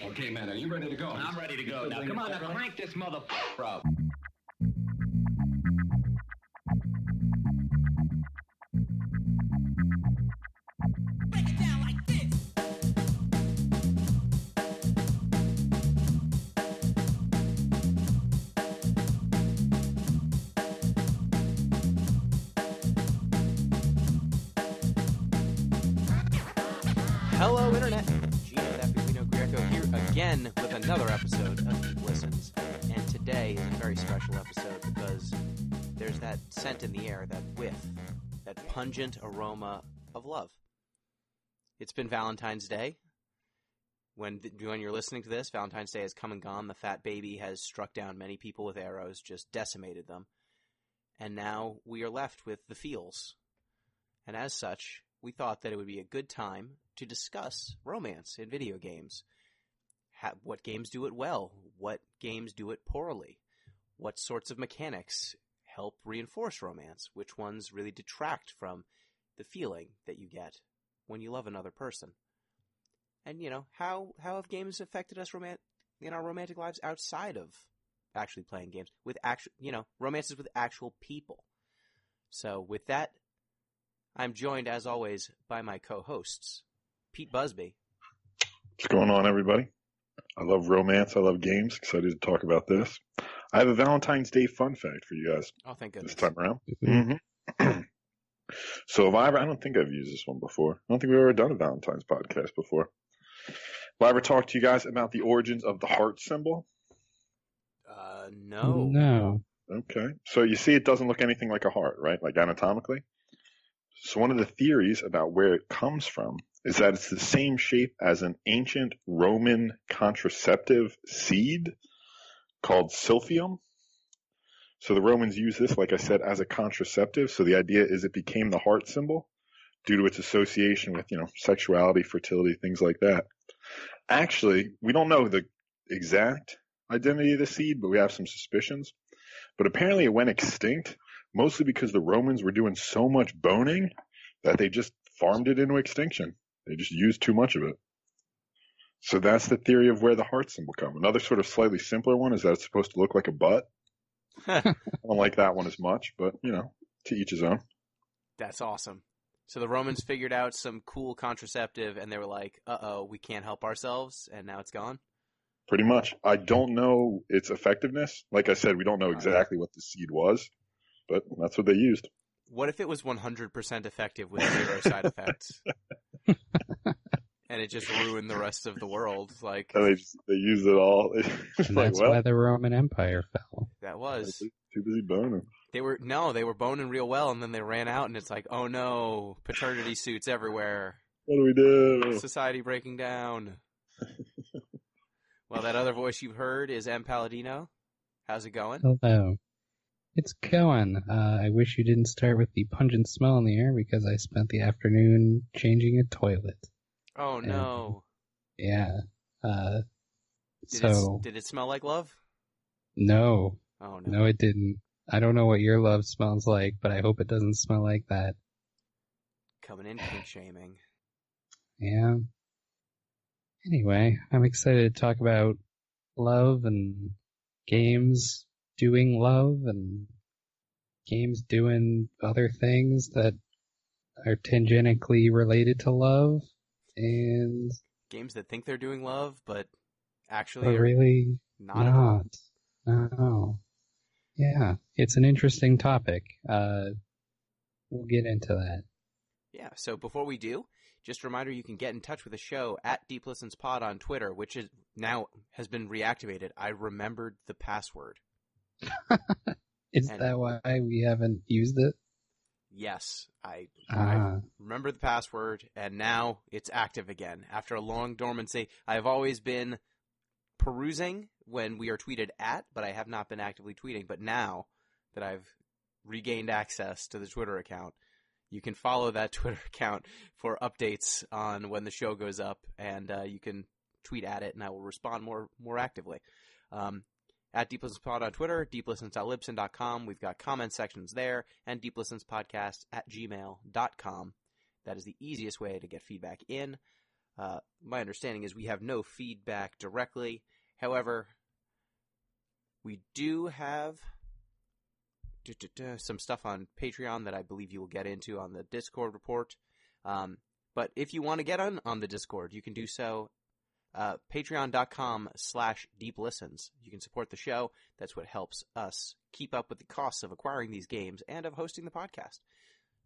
Okay, man, are you ready to go? I'm ready to go. Now, come on, now crank this motherfucker up. Break it down like this. Hello, Internet. Gino D'Appolino Greco here again with another episode of Deep Listens. And today is a very special episode because there's that scent in the air, that whiff, that pungent aroma of love. It's been Valentine's Day. When you're listening to this, Valentine's Day has come and gone. The fat baby has struck down many people with arrows, just decimated them. And now we are left with the feels. And as such, we thought that it would be a good time to discuss romance in video games. What games do it well? What games do it poorly? What sorts of mechanics help reinforce romance? Which ones really detract from the feeling that you get when you love another person? And, how have games affected us in our romantic lives outside of actually playing games? With romances with actual people. So with that, I'm joined, as always, by my co-hosts, Pete Busby. What's going on, everybody? I love romance. I love games. Excited to talk about this. I have a Valentine's Day fun fact for you guys. Oh, thank goodness. This time around. Mm-hmm. So I don't think I've used this one before. I don't think we've ever done a Valentine's podcast before. Have I ever talked to you guys about the origins of the heart symbol? No. No. Okay. So you see it doesn't look anything like a heart, right? Like anatomically? So one of the theories about where it comes from is that it's the same shape as an ancient Roman contraceptive seed called silphium. So the Romans used this, like I said, as a contraceptive. So the idea is it became the heart symbol due to its association with, sexuality, fertility, things like that. Actually, we don't know the exact identity of the seed, but we have some suspicions. But apparently it went extinct, mostly because the Romans were doing so much boning that they just farmed it into extinction. They just used too much of it. So that's the theory of where the heart symbol comes. Another sort of slightly simpler one is that it's supposed to look like a butt. I don't like that one as much, but, to each his own. That's awesome. So the Romans figured out some cool contraceptive, and they were like, uh-oh, we can't help ourselves, and now it's gone? Pretty much. I don't know its effectiveness. Like I said, we don't know exactly what the seed was, but that's what they used. What if it was 100% effective with 0 side effects? And it just ruined the rest of the world. Like, and they used it all. And that's why the Roman Empire fell. That was. Too busy boning. They were boning real well, and then they ran out, and it's like, oh no, paternity suits everywhere. What do we do? Society breaking down. Well, that other voice you've heard is M. Palladino. How's it going? Hello. It's going. I wish you didn't start with the pungent smell in the air because I spent the afternoon changing a toilet. Oh, no. Yeah. Did it smell like love? No. Oh, no. No, it didn't. I don't know what your love smells like, but I hope it doesn't smell like that. Coming in kink shaming. Yeah. Anyway, I'm excited to talk about love and games doing love and games doing other things that are tangentially related to love and games that think they're doing love, but actually are really not at all. No. Yeah, it's an interesting topic. We'll get into that. Yeah, so before we do, just a reminder, you can get in touch with the show at Deep Listens Pod on Twitter, which is now has been reactivated. I remembered the password. Is that why we haven't used it? Yes, I remember the password, and now it's active again. After a long dormancy, I have always been perusing when we are tweeted at, but I have not been actively tweeting. But now that I've regained access to the Twitter account, you can follow that Twitter account for updates on when the show goes up, and you can tweet at it, and I will respond more actively. At Deep Listens Pod on Twitter, deeplistens.libsyn.com. We've got comment sections there, and deeplistenspodcast@gmail.com. That is the easiest way to get feedback in. My understanding is we have no feedback directly. However, we do have some stuff on Patreon that I believe you will get into on the Discord report. But if you want to get on the Discord, you can do so. Patreon.com/deeplistens. You can support the show. That's what helps us keep up with the costs of acquiring these games and of hosting the podcast.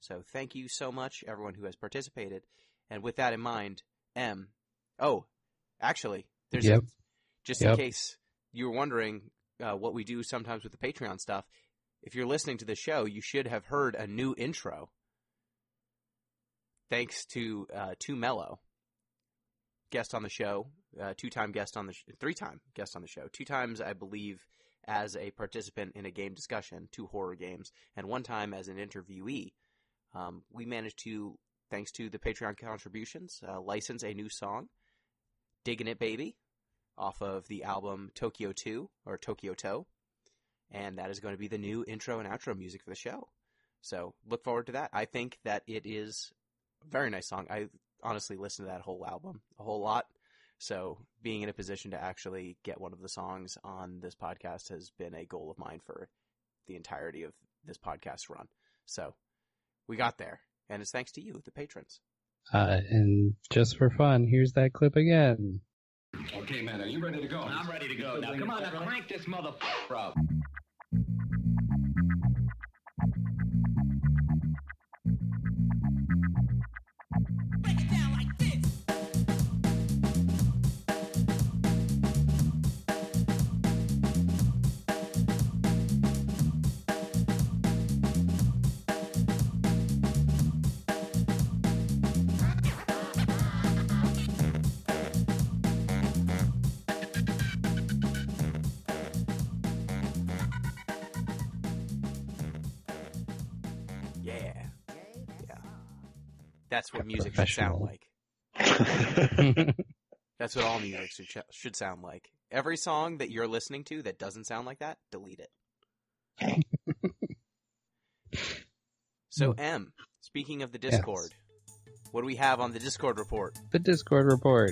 So thank you so much, everyone who has participated. And with that in mind, actually, there's in case you were wondering what we do sometimes with the Patreon stuff, if you're listening to the show, you should have heard a new intro. Thanks to Too Mellow, guest on the show, 3-time guest on the show, 2 times, I believe, as a participant in a game discussion, 2 horror games, and 1 time as an interviewee. We managed to, thanks to the Patreon contributions, license a new song, Diggin' It Baby, off of the album Tokyo 2, or Tokyo To, and that is going to be the new intro and outro music for the show. So look forward to that. I think that it is a very nice song. I honestly listened to that whole album a whole lot, so being in a position to actually get one of the songs on this podcast has been a goal of mine for the entirety of this podcast run. So we got there, and it's thanks to you, the patrons. And just for fun, here's that clip again. Okay, man, are you ready to go? I'm ready to go. Now, come on, now crank this up. Break it down like this. That's what music should sound like. That's what all music should sound like. Every song that you're listening to that doesn't sound like that, delete it. So, M, speaking of the Discord, what do we have on the Discord report? The Discord report.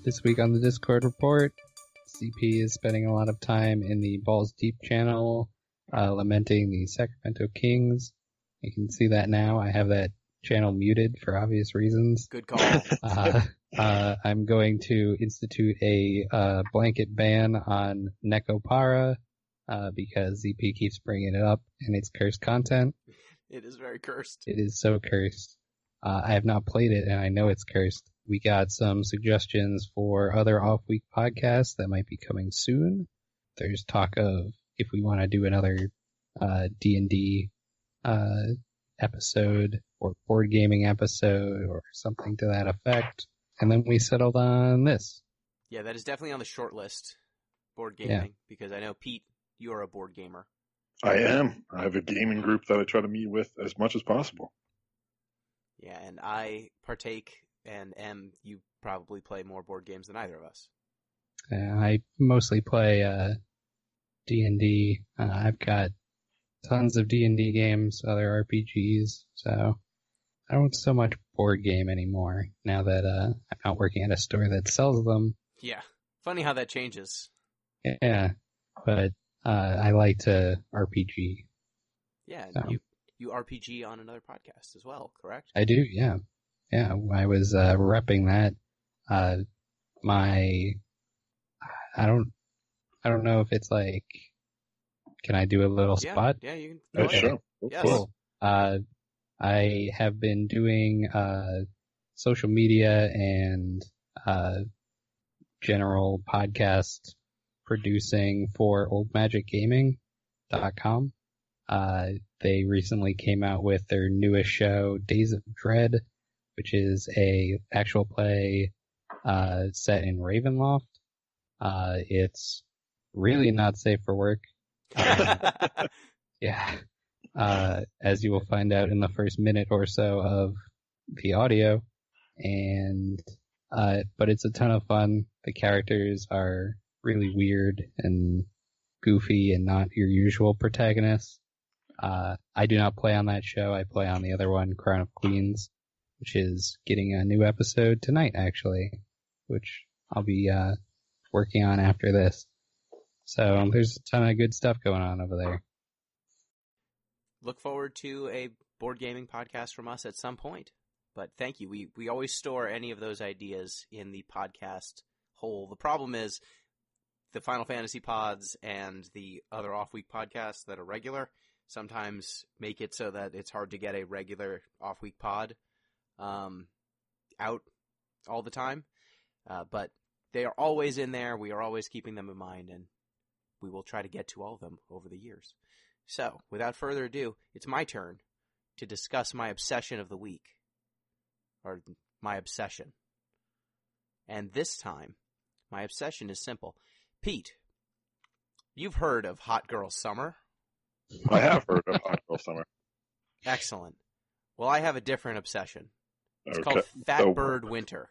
This week on the Discord report, CP is spending a lot of time in the Balls Deep channel, lamenting the Sacramento Kings. You can see that now. I have that channel muted for obvious reasons. Good call. I'm going to institute a blanket ban on Nekopara, because ZP keeps bringing it up, and it's cursed content. It is very cursed. It is so cursed. I have not played it, and I know it's cursed. We got some suggestions for other off-week podcasts that might be coming soon. There's talk of if we want to do another D&D episode or board gaming episode or something to that effect. And then we settled on this. Yeah, that is definitely on the short list, board gaming, because I know, Pete, you are a board gamer. I am. I have a gaming group that I try to meet with as much as possible. Yeah, and I partake, and M, you probably play more board games than either of us. I mostly play D&D. I've got tons of D&D games, other RPGs, so I don't so much board game anymore now that I'm not working at a store that sells them. Yeah, funny how that changes. Yeah, but I like to RPG. Yeah, so. You RPG on another podcast as well, correct? I do, yeah. Yeah, I was repping that. I don't know if it's like, can I do a little spot? Yeah, you can. Yeah, sure. Yes. Cool. I have been doing social media and general podcast producing for oldmagicgaming.com. They recently came out with their newest show, Days of Dread, which is a actual play set in Ravenloft. It's really not safe for work. Yeah. As you will find out in the first minute or so of the audio. and but it's a ton of fun. The characters are really weird and goofy and not your usual protagonists. I do not play on that show. I play on the other one, Crown of Queens, which is getting a new episode tonight, actually, which I'll be working on after this. So there's a ton of good stuff going on over there. Look forward to a board gaming podcast from us at some point. But thank you. We always store any of those ideas in the podcast hole. The problem is the Final Fantasy pods and the other off-week podcasts that are regular sometimes make it so that it's hard to get a regular off-week pod out all the time. But they are always in there. We are always keeping them in mind, and we will try to get to all of them over the years. So, without further ado, it's my turn to discuss my obsession of the week. Or my obsession. And this time, my obsession is simple. Pete, you've heard of Hot Girl Summer? I have heard of Hot Girl Summer. Excellent. Well, I have a different obsession. It's Okay. called Fat Bird Winter.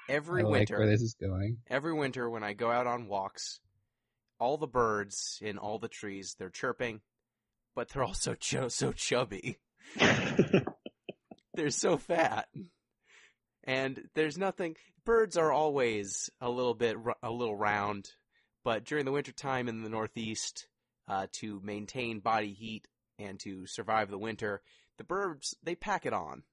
Every I like winter, where this is going. every winter when I go out on walks, all the birds in all the trees, they're chirping, but they're also so chubby. They're so fat. And there's nothing, birds are always a little round, but during the wintertime in the Northeast, to maintain body heat and to survive the winter, the birds, they pack it on.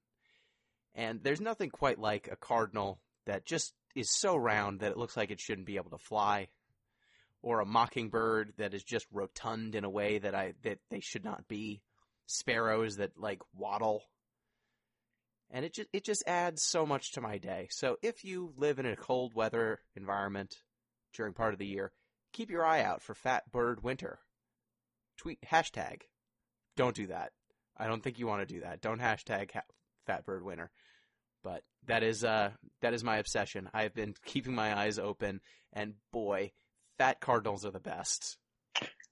And there's nothing quite like a cardinal that just is so round that it looks like it shouldn't be able to fly, or a mockingbird that is just rotund in a way that they should not be, sparrows that like waddle. And it just adds so much to my day. So if you live in a cold weather environment during part of the year, keep your eye out for Fat Bird Winter. Tweet hashtag. Don't do that. I don't think you want to do that. Don't hashtag Fat Bird Winter. But that is my obsession. I've been keeping my eyes open, and boy, fat cardinals are the best.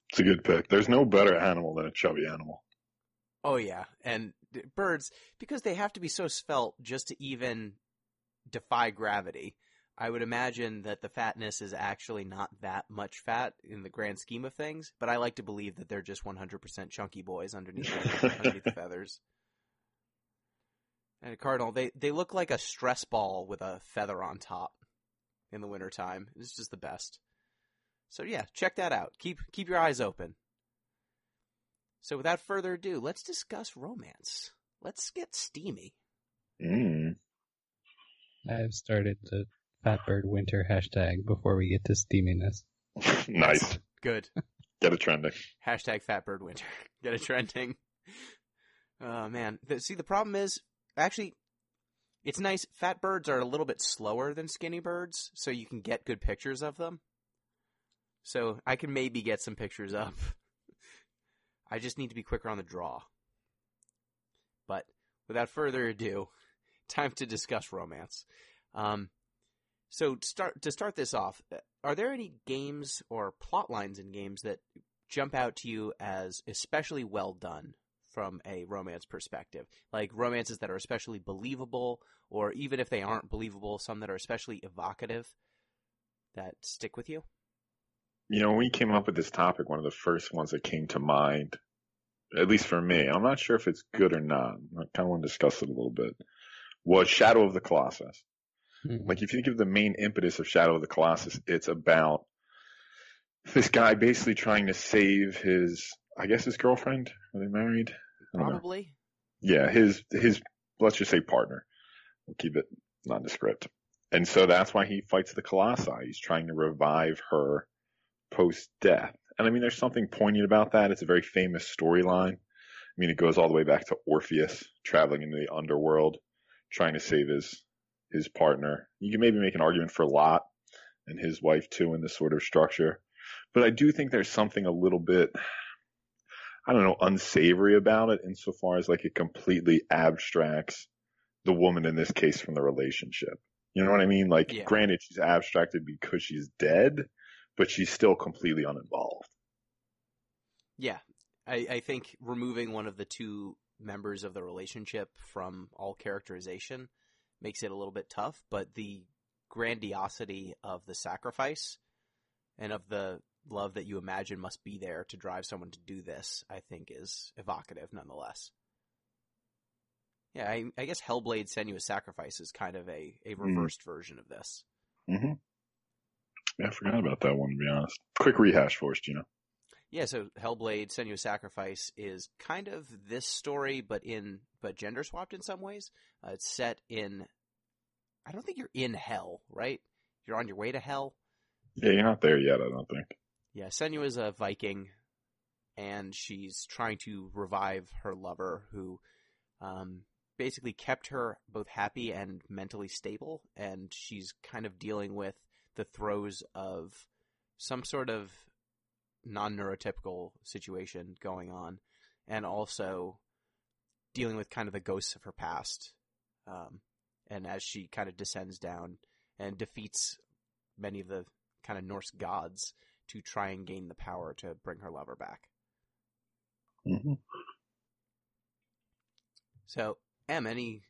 It's a good pick. There's no better animal than a chubby animal. Oh yeah, and birds, because they have to be so svelte just to even defy gravity, I would imagine that the fatness is actually not that much fat in the grand scheme of things, but I like to believe that they're just 100% chunky boys underneath the feathers. And a cardinal, they look like a stress ball with a feather on top in the wintertime. It's just the best. So yeah, check that out. Keep your eyes open. So without further ado, let's discuss romance. Let's get steamy. I've started the Fat Bird Winter hashtag before we get to steaminess. Nice. Good. Get it trending. Hashtag Fat Bird Winter. Get it trending. Oh, man. See, the problem is, actually, it's nice. Fat birds are a little bit slower than skinny birds, so you can get good pictures of them. So I can maybe get some pictures up. I just need to be quicker on the draw. But without further ado, time to discuss romance. So to start this off, are there any games or plot lines in games that jump out to you as especially well done from a romance perspective? Like romances that are especially believable, or even if they aren't believable, some that are especially evocative that stick with you? You know, when we came up with this topic, one of the first ones that came to mind, at least for me, I'm not sure if it's good or not, I kind of want to discuss it a little bit, was Shadow of the Colossus. Like, if you think of the main impetus of Shadow of the Colossus, it's about this guy basically trying to save his girlfriend. Are they married? Probably. Yeah, his let's just say partner. We'll keep it nondescript. And so that's why he fights the Colossi. He's trying to revive her post-death. And I mean, there's something poignant about that. It's a very famous storyline. I mean, it goes all the way back to Orpheus traveling into the underworld, trying to save his partner. You can maybe make an argument for Lot and his wife too in this sort of structure. But I do think there's something a little bit, I don't know, unsavory about it insofar as like it completely abstracts the woman in this case from the relationship. You know what I mean? Like, Yeah. Granted, she's abstracted because she's dead, but she's still completely uninvolved. Yeah. I think removing one of the two members of the relationship from all characterization makes it a little bit tough, but the grandiosity of the sacrifice and of the love that you imagine must be there to drive someone to do this, I think is evocative nonetheless. Yeah, I guess Hellblade: Senua's Sacrifice is kind of a reversed version of this. Mm-hmm. Yeah, I forgot about that one, to be honest. Quick rehash for us, Gino. Yeah, so Hellblade: Senua's Sacrifice is kind of this story, but gender swapped in some ways. It's set in, I don't think you're in hell, right? You're on your way to hell. Yeah, you're not there yet, I don't think. Yeah, Senua's a Viking, and she's trying to revive her lover, who basically kept her both happy and mentally stable, and she's kind of dealing with the throes of some sort of non-neurotypical situation going on, and also dealing with kind of the ghosts of her past. And as she kind of descends down and defeats many of the kind of Norse gods to try and gain the power to bring her lover back. Mm-hmm. So, Em, any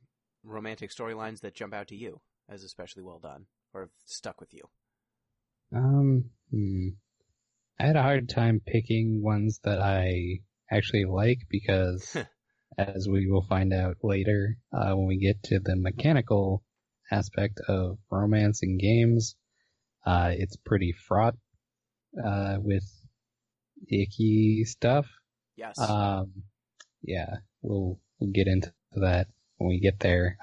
romantic storylines that jump out to you as especially well done or have stuck with you? I had a hard time picking ones that I actually like because, as we will find out later, when we get to the mechanical aspect of romance in games, it's pretty fraught with icky stuff. Yes. Yeah, we'll get into that when we get there.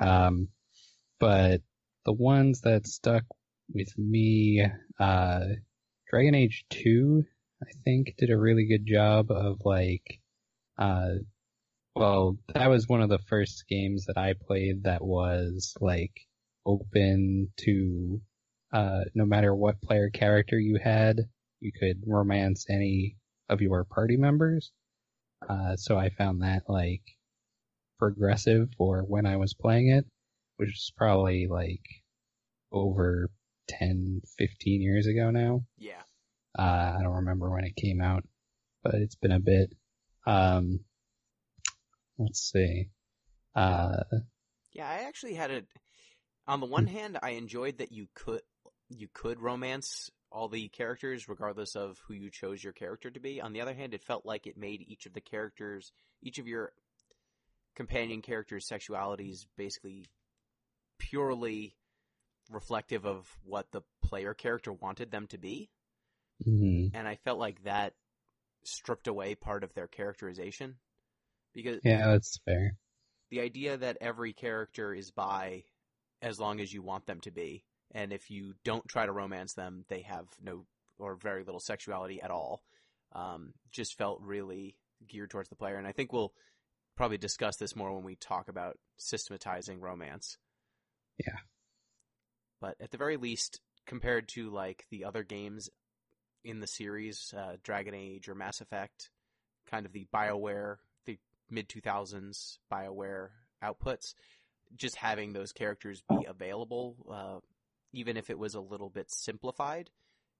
But the ones that stuck with me, Dragon Age 2, I think, did a really good job of well, that was one of the first games that I played that was open to, no matter what player character you had, you could romance any of your party members. So I found that progressive for when I was playing it, which is probably over 10, 15 years ago now. Yeah. I don't remember when it came out, but it's been a bit. Let's see. Yeah, I actually had on the one hand, I enjoyed that you could romance all the characters regardless of who you chose your character to be. On the other hand, it felt like it made each of your companion characters' sexualities basically purely reflective of what the player character wanted them to be. Mm-hmm. And I felt like that stripped away part of their characterization. Because yeah, that's fair. The idea that every character is bi as long as you want them to be, and if you don't try to romance them, they have no or very little sexuality at all, just felt really geared towards the player. And I think we'll probably discuss this more when we talk about systematizing romance. Yeah. But at the very least, compared to the other games in the series, Dragon Age or Mass Effect, kind of the BioWare, the mid-2000s BioWare outputs, just having those characters be available, even if it was a little bit simplified,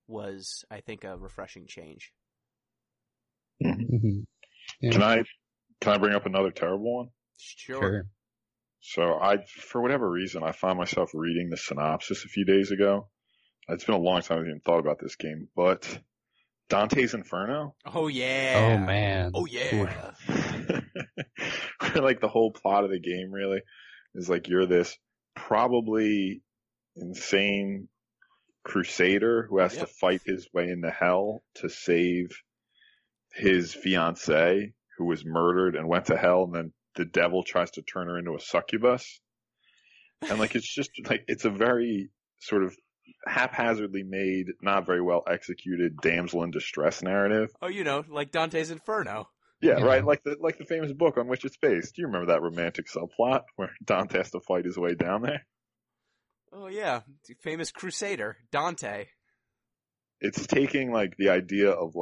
was, I think, a refreshing change. Mm-hmm. Yeah. Can I bring up another terrible one? Sure. So for whatever reason, I found myself reading the synopsis a few days ago. It's been a long time I even thought about this game, but Dante's Inferno? Oh, yeah. Oh, man. Oh, yeah. The whole plot of the game, really, is you're this probably insane crusader who has to fight his way into hell to save his fiancée who was murdered and went to hell, and then the devil tries to turn her into a succubus. And it's just it's a very sort of haphazardly made, not very well executed damsel in distress narrative. Oh, like Dante's Inferno. Yeah, right. Like the famous book on which it's based. Do you remember that romantic subplot where Dante has to fight his way down there? Oh yeah, the famous crusader Dante. It's taking the idea of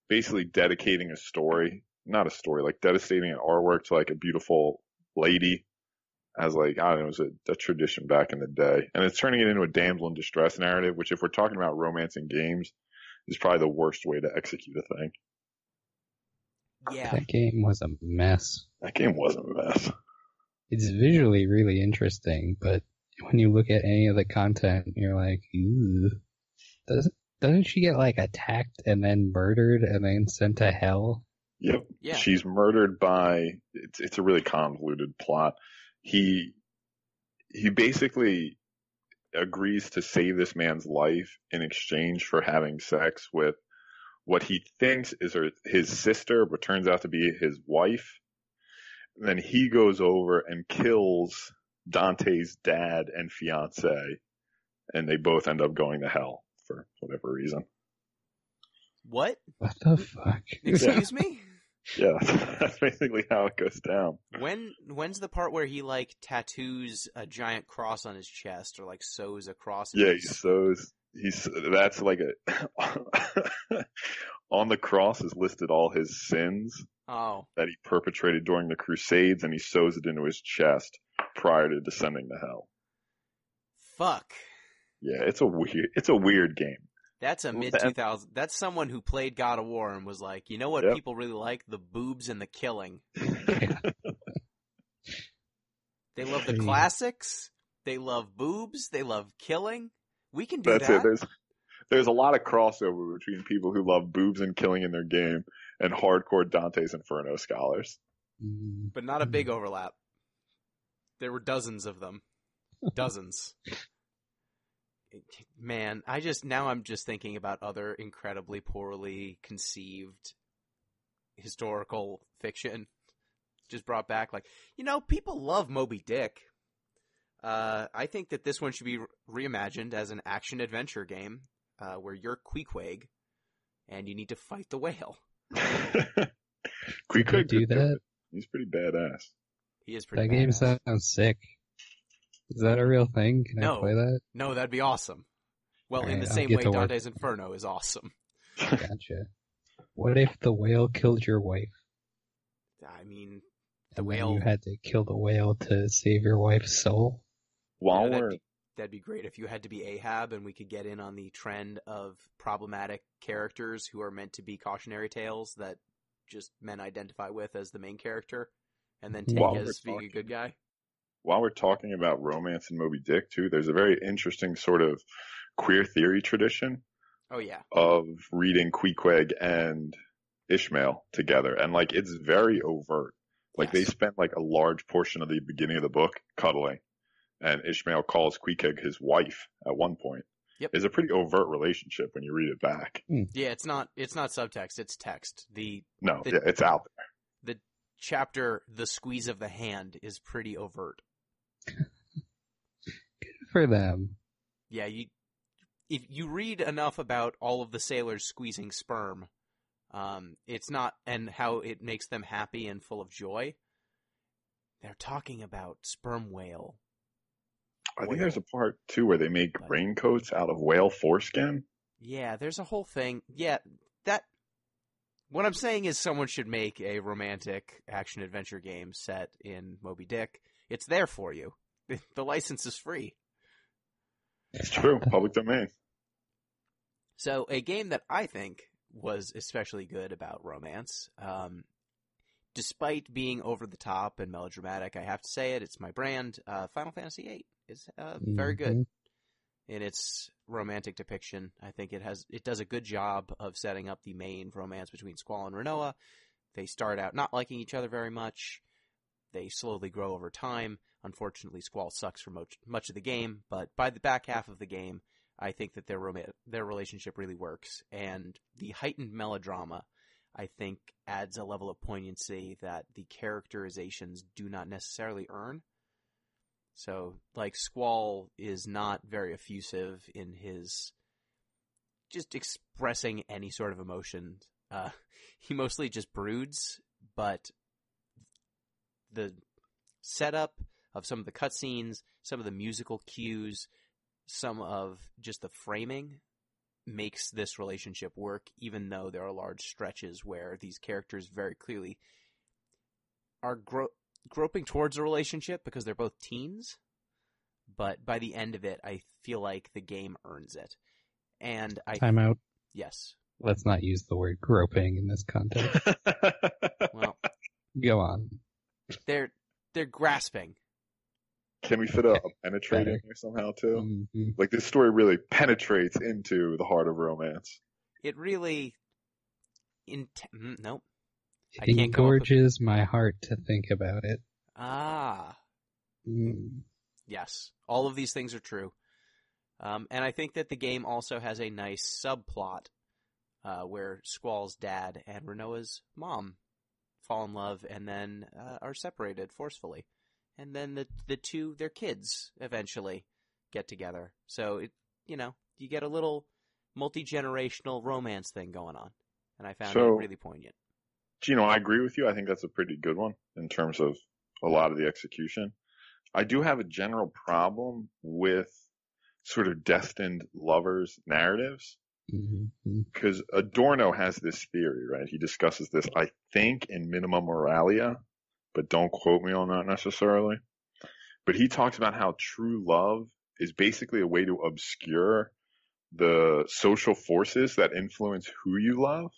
basically dedicating a story, not a story, dedicating an artwork to a beautiful lady as I don't know, it was a tradition back in the day, and it's turning it into a damsel in distress narrative, which if we're talking about romance in games is probably the worst way to execute a thing. Yeah. That game was a mess. That game wasn't a mess. It's visually really interesting, but when you look at any of the content, you're like, ooh. Doesn't she get like attacked and then murdered and then sent to hell? Yep. Yeah. She's murdered by, it's a really convoluted plot. He basically agrees to save this man's life in exchange for having sex with what he thinks is his sister, but turns out to be his wife. And then he goes over and kills Dante's dad and fiance, and they both end up going to hell for whatever reason. What? What the fuck? Excuse me? Yeah, that's basically how it goes down. When's the part where he like tattoos a giant cross on his chest or like sews a cross? Yeah, that's like on the cross is listed all his sins that he perpetrated during the Crusades, and he sews it into his chest prior to descending to hell. Fuck. Yeah, it's a weird game. That's a mid-2000s. That's someone who played God of War and was like, you know what people really like? The boobs and the killing. They love the classics. They love boobs. They love killing. We can do that. That's it. There's a lot of crossover between people who love boobs and killing in their game and hardcore Dante's Inferno scholars. But not a big overlap. There were dozens of them. Dozens. Man, I'm just thinking about other incredibly poorly conceived historical fiction. Just brought back, like, people love Moby Dick. I think that this one should be reimagined as an action-adventure game where you're Queequeg and you need to fight the whale. Queequeg do that? He's pretty badass. He is pretty badass. That game sounds sick. Is that a real thing? Can I play that? No, that'd be awesome. Well, in the same way Dante's Inferno is awesome. Gotcha. What if the whale killed your wife? I mean, the whale... You had to kill the whale to save your wife's soul? That'd be great if you had to be Ahab and we could get in on the trend of problematic characters who are meant to be cautionary tales that just men identify with as the main character and then take as being a good guy. While we're talking about romance in Moby Dick, too, there's a very interesting sort of queer theory tradition. Oh, yeah. Of reading Queequeg and Ishmael together. And, like, it's very overt. Like, They spent, like, a large portion of the beginning of the book cuddling. And Ishmael calls Queequeg his wife at one point. Yep. It's a pretty overt relationship when you read it back. Yeah, it's not subtext, it's text. It's out there. The chapter, The Squeeze of the Hand, is pretty overt. Good for them. Yeah, if you read enough about all of the sailors squeezing sperm, it's not, and how it makes them happy and full of joy. They're talking about sperm whale. I think there's a part, too, where they make raincoats out of whale foreskin. Yeah, there's a whole thing. Yeah, what I'm saying is someone should make a romantic action-adventure game set in Moby Dick. It's there for you. The license is free. It's true. Public domain. So, a game that I think was especially good about romance, despite being over the top and melodramatic, I have to say it's my brand. Final Fantasy VIII is very good in its romantic depiction. I think it does a good job of setting up the main romance between Squall and Rinoa. They start out not liking each other very much. They slowly grow over time. Unfortunately, Squall sucks for much of the game, but by the back half of the game, I think that their relationship really works. And the heightened melodrama, I think, adds a level of poignancy that the characterizations do not necessarily earn. So, like, Squall is not very effusive in his just expressing any sort of emotion. He mostly just broods, but the setup of some of the cutscenes, some of the musical cues, some of just the framing makes this relationship work, even though there are large stretches where these characters very clearly are groping towards a relationship because they're both teens. But by the end of it, I feel like the game earns it. And Time out. Yes. Let's not use the word groping in this context. Well, Go on. they're grasping. Can we fit a penetrating Better. here somehow too? Mhm. Like this story really penetrates into the heart of romance. It really. Nope. I It can't come up with- engorges my heart to think about it. Ah. Mm. Yes, all of these things are true. And I think that the game also has a nice subplot where Squall's dad and Renoa's mom fall in love and then are separated forcefully. And then the two, their kids, eventually get together. So, you get a little multi-generational romance thing going on. And I found it really poignant. Gino, I agree with you. I think that's a pretty good one in terms of a lot of the execution. I do have a general problem with sort of destined lovers narratives Mm-hmm. because Adorno has this theory, right? He discusses this, I think, in Minima Moralia, but don't quote me on that necessarily. But he talks about how true love is basically a way to obscure the social forces that influence who you love.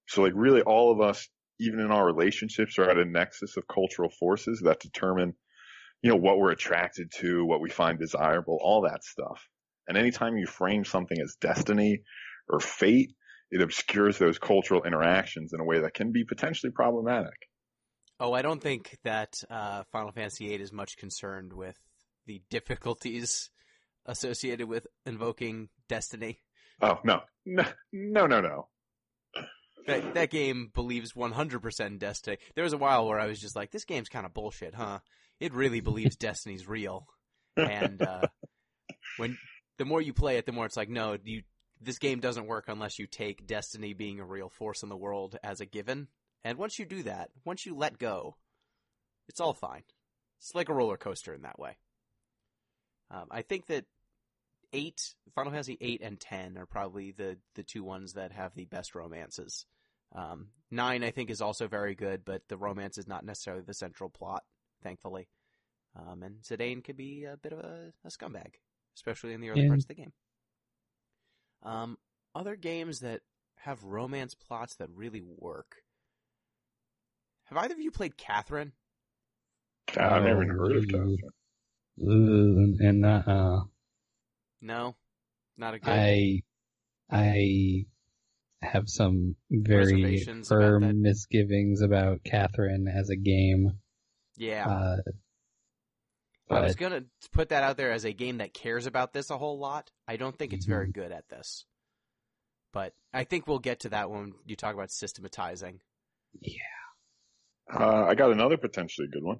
So like really all of us, even in our relationships, are at a nexus of cultural forces that determine, what we're attracted to, what we find desirable, all that stuff. And anytime you frame something as destiny or fate, it obscures those cultural interactions in a way that can be potentially problematic. Oh, I don't think that Final Fantasy VIII is much concerned with the difficulties associated with invoking destiny. Oh, no. That game believes 100% in destiny. There was a while where I was just like, this game's kind of bullshit, huh? It really believes destiny's real. And when the more you play it, the more it's like, no, this game doesn't work unless you take destiny being a real force in the world as a given. And once you do that, once you let go, it's all fine. It's like a roller coaster in that way. I think that Final Fantasy 8 and 10 are probably the two ones that have the best romances. 9, I think, is also very good, but the romance is not necessarily the central plot, thankfully. And Zidane could be a bit of a scumbag, especially in the early parts of the game. Other games that have romance plots that really work. Have either of you played Catherine? I've never even heard of Catherine. No, not a good. I have some very Reservations about firm that. misgivings about Catherine as a game. Yeah. I was going to put that out there as a game that cares about this a whole lot. I don't think it's very good at this. But I think we'll get to that when you talk about systematizing. Yeah. I got another potentially good one.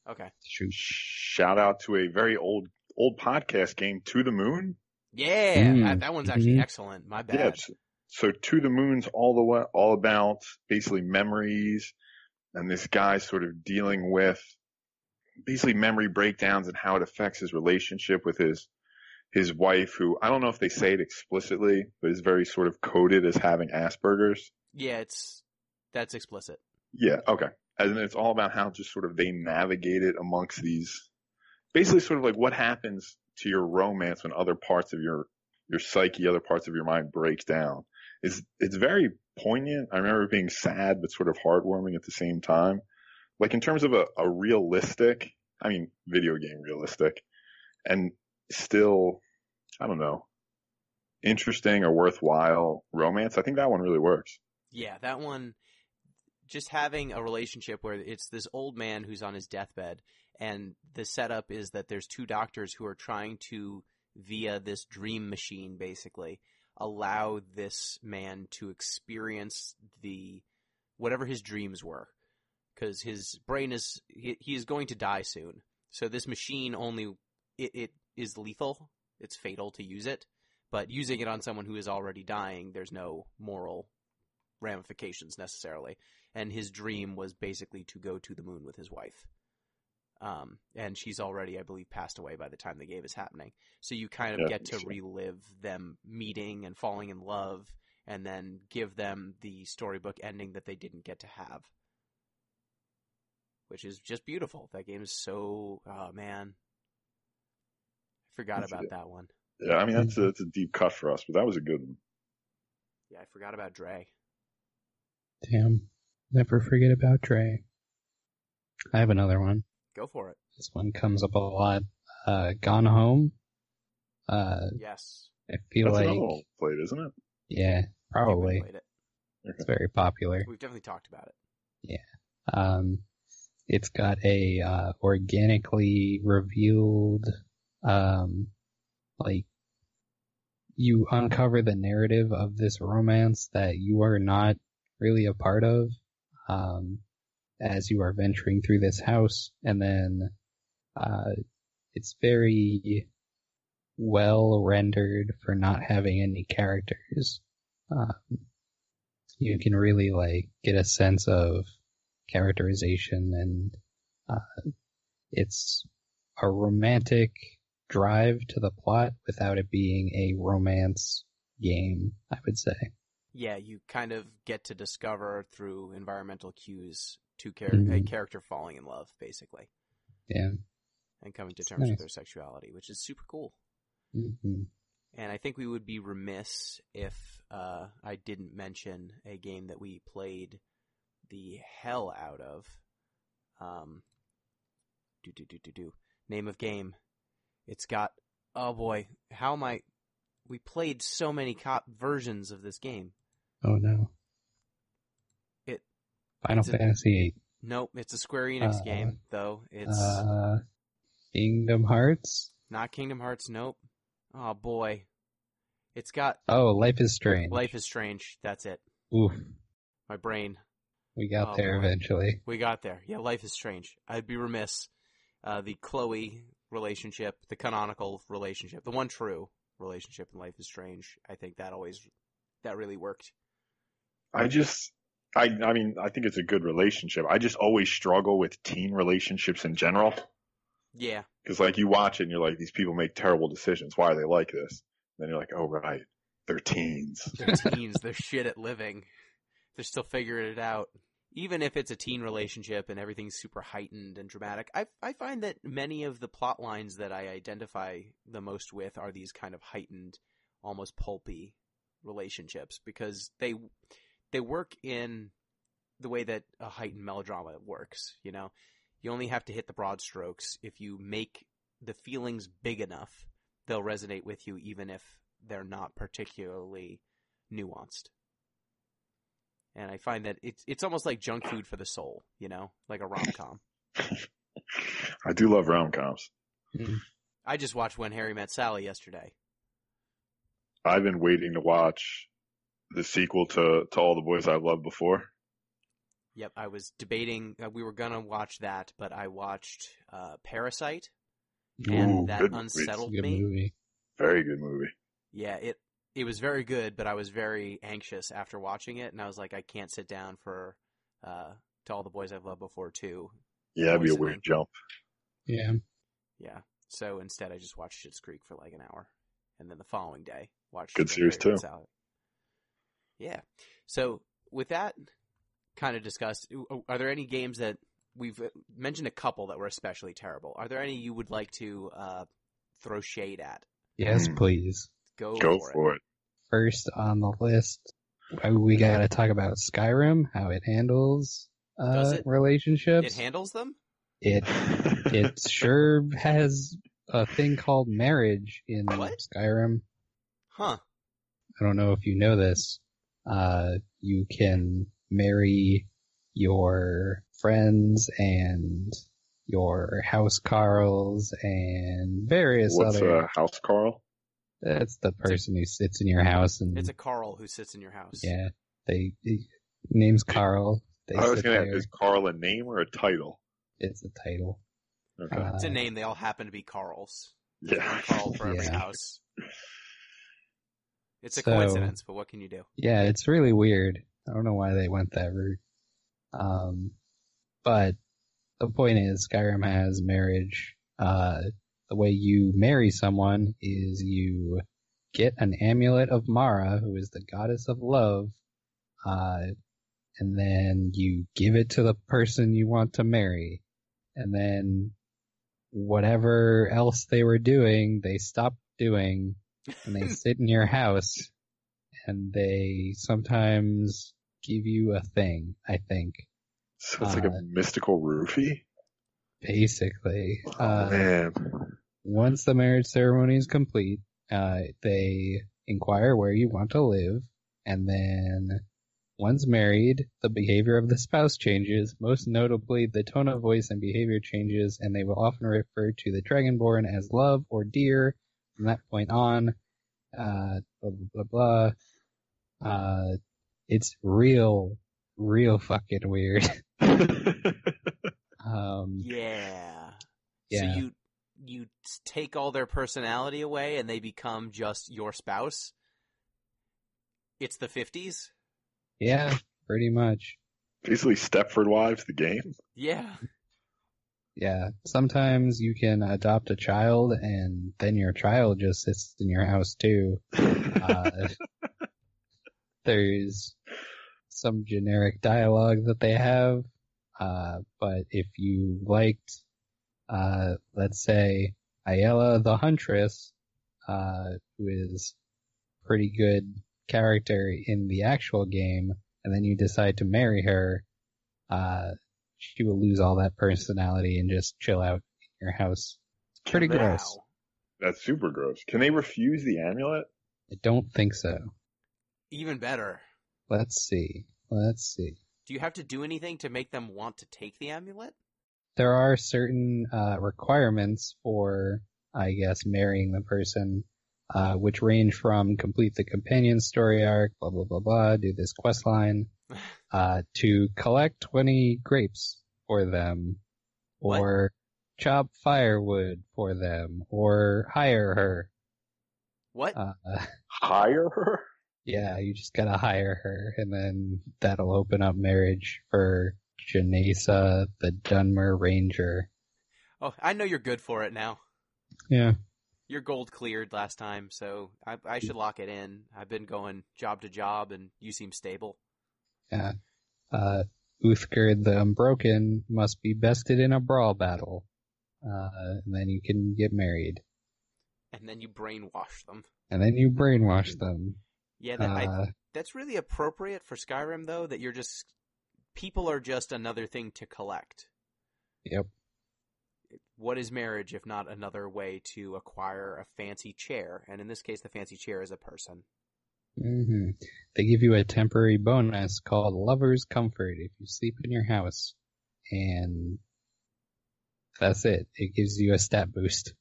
Okay. Shoot. Shout out to a very old podcast game, To the Moon. Yeah, that one's actually excellent. My bad. Yeah, so To the Moon's all about basically memories and this guy sort of dealing with basically memory breakdowns and how it affects his relationship with his wife, who I don't know if they say it explicitly, but is very sort of coded as having Asperger's. Yeah, that's explicit. Yeah, okay. And it's all about how just sort of they navigate it amongst these, basically sort of like what happens to your romance when other parts of your psyche, other parts of your mind break down. It's very poignant. I remember it being sad but sort of heartwarming at the same time. Like in terms of a realistic, video game realistic, and still, I don't know, interesting or worthwhile romance, I think that one really works. Yeah, that one, just having a relationship where it's this old man who's on his deathbed, and the setup is that there's two doctors who are trying to, via this dream machine basically, allow this man to experience whatever his dreams were. Because his brain he is going to die soon. So this machine it is lethal. It's fatal to use it. But using it on someone who is already dying, there's no moral ramifications necessarily. And his dream was basically to go to the moon with his wife. And she's already, I believe, passed away by the time the game is happening. So you kind of get to relive them meeting and falling in love, and then give them the storybook ending that they didn't get to have. Which is just beautiful. That game is so, oh man. I forgot about that one. Yeah, that's a deep cut for us, but that was a good one. Yeah, I forgot about Dre. Damn. Never forget about Dre. I have another one. Go for it. This one comes up a lot. Gone Home. Yes. I feel That's like, another one played, isn't it? yeah, I think we probably. played it. It's very popular. We've definitely talked about it. It's got a organically revealed, like, you uncover the narrative of this romance that you are not really a part of, as you are venturing through this house, and then it's very well rendered for not having any characters. You can really like get a sense of characterization, and it's a romantic drive to the plot without it being a romance game, I would say. Yeah, you kind of get to discover through environmental cues a character falling in love, basically. Yeah. And coming to terms with their sexuality, which is super cool. Mm-hmm. And I think we would be remiss if I didn't mention a game that we played the hell out of. Name of game. It's got, oh boy, we played so many versions of this game. Oh no. Final Fantasy VIII. Nope, it's a Square Enix game, though. It's Kingdom Hearts? not Kingdom Hearts, nope. Oh boy. It's got... Oh, Life is Strange. Life is Strange, that's it. Oof. My brain. We got there eventually. We got there. Yeah, Life is Strange. I'd be remiss. The Chloe relationship, the canonical relationship, the one true relationship in Life is Strange. I think that really worked. I mean, I think it's a good relationship. I just always struggle with teen relationships in general. Yeah. Because, like, you watch it and you're like, these people make terrible decisions. Why are they like this? And then you're like, oh, right. They're teens. They're teens. They're shit at living. They're still figuring it out. Even if it's a teen relationship and everything's super heightened and dramatic, I find that many of the plot lines that I identify the most with are these kind of heightened, almost pulpy relationships, because they work in the way that a heightened melodrama works, you know? You only have to hit the broad strokes. If you make the feelings big enough, they'll resonate with you even if they're not particularly nuanced. And I find that it's almost like junk food for the soul, you know? Like a rom-com. I do love rom-coms. I just watched When Harry Met Sally yesterday. I've been waiting to watch the sequel to All the Boys I've Loved Before. Yep, I was debating. We were going to watch that, but I watched Parasite, and that unsettled me. Movie. Very good movie. Yeah, it was very good, but I was very anxious after watching it, and I was like, I can't sit down for To All the Boys I've Loved Before 2. Yeah, that'd be a weird jump. Yeah. Yeah, so instead I just watched Schitt's Creek for like an hour, and then the following day watched Good series too. Sally. Yeah, so with that kind of discussed, are there any games that we've mentioned a couple that were especially terrible? Are there any you would like to throw shade at? Yes, please. Go for it. First on the list, we gotta talk about Skyrim, how it handles relationships. It handles them? It sure has a thing called marriage in Skyrim. Huh. I don't know if you know this. You can marry your friends and your housecarls and various other... What's a housecarl? That's the person who sits in your house. And it's a Carl who sits in your house. Yeah. Name's Carl. I was going to ask, is Carl a name or a title? It's a title. Okay. It's a name. They all happen to be Carls. Yeah. One Carl for every house. It's a coincidence, but what can you do? Yeah, it's really weird. I don't know why they went that route. But the point is, Skyrim has marriage. The way you marry someone is you get an amulet of Mara, who is the goddess of love, and then you give it to the person you want to marry. And then whatever else they were doing, they stop doing, and they sit in your house, and they sometimes give you a thing, I think. So it's like a mystical roofie? Basically. Oh, man. Once the marriage ceremony is complete, they inquire where you want to live, and then once married, the behavior of the spouse changes. Most notably, the tone of voice and behavior changes, and they will often refer to the Dragonborn as love or dear from that point on. Blah, blah, blah, blah. It's real fucking weird. Yeah. Yeah. So you take all their personality away and they become just your spouse? It's the 50s? Yeah, pretty much. Basically Stepford Wives, the game. Yeah. Yeah. Sometimes you can adopt a child and then your child just sits in your house too. There's some generic dialogue that they have. But if you liked, let's say, Ayala the Huntress, who is pretty good character in the actual game, and then you decide to marry her, she will lose all that personality and just chill out in your house. Pretty gross. That's super gross. Can they refuse the amulet? I don't think so. Even better. Let's see. Do you have to do anything to make them want to take the amulet? There are certain requirements for, I guess, marrying the person, which range from complete the companion story arc, blah, blah, blah, blah, do this quest line, to collect 20 grapes for them, or chop firewood for them, or hire her. What? Hire her? Yeah, you just gotta hire her, and then that'll open up marriage for Janesa, the Dunmer Ranger. Oh, I know you're good for it now. Yeah. Your gold cleared last time, so I should lock it in. I've been going job to job, and you seem stable. Yeah. Uthgerd the Unbroken must be bested in a brawl battle. And then you can get married. And then you brainwash them. Yeah, that's really appropriate for Skyrim, though, that people are just another thing to collect. Yep. What is marriage if not another way to acquire a fancy chair? And in this case, the fancy chair is a person. Mm-hmm. They give you a temporary bonus called Lover's Comfort if you sleep in your house. And that's it. It gives you a stat boost.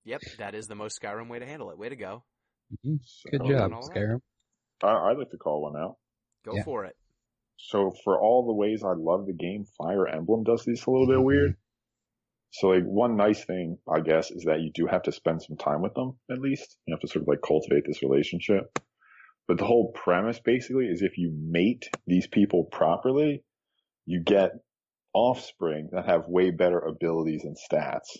Yep, that is the most Skyrim way to handle it. Way to go. Mm-hmm. Good job, Skyrim. I'd like to call one out. Go for it. So for all the ways I love the game, Fire Emblem does this a little bit weird. So like one nice thing, I guess, is that you do have to spend some time with them, at least. You have to sort of like cultivate this relationship. But the whole premise basically is if you mate these people properly, you get offspring that have way better abilities and stats.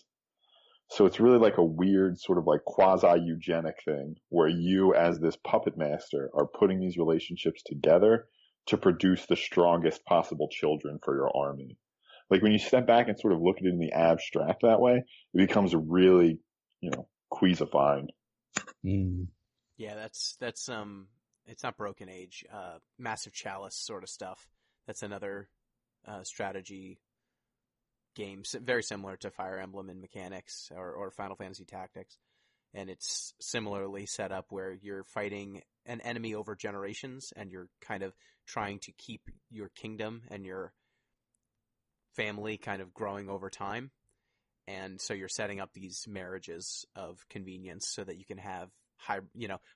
So it's really like a weird sort of like quasi-eugenic thing where you as this puppet master are putting these relationships together to produce the strongest possible children for your army. Like when you step back and sort of look at it in the abstract that way, it becomes a really, queasifying. Mm. Yeah, that's it's not Broken Age, Massive Chalice sort of stuff. That's another strategy game, very similar to Fire Emblem in mechanics or Final Fantasy Tactics. And it's similarly set up where you're fighting an enemy over generations and you're kind of trying to keep your kingdom and your family kind of growing over time. And so you're setting up these marriages of convenience so that you can have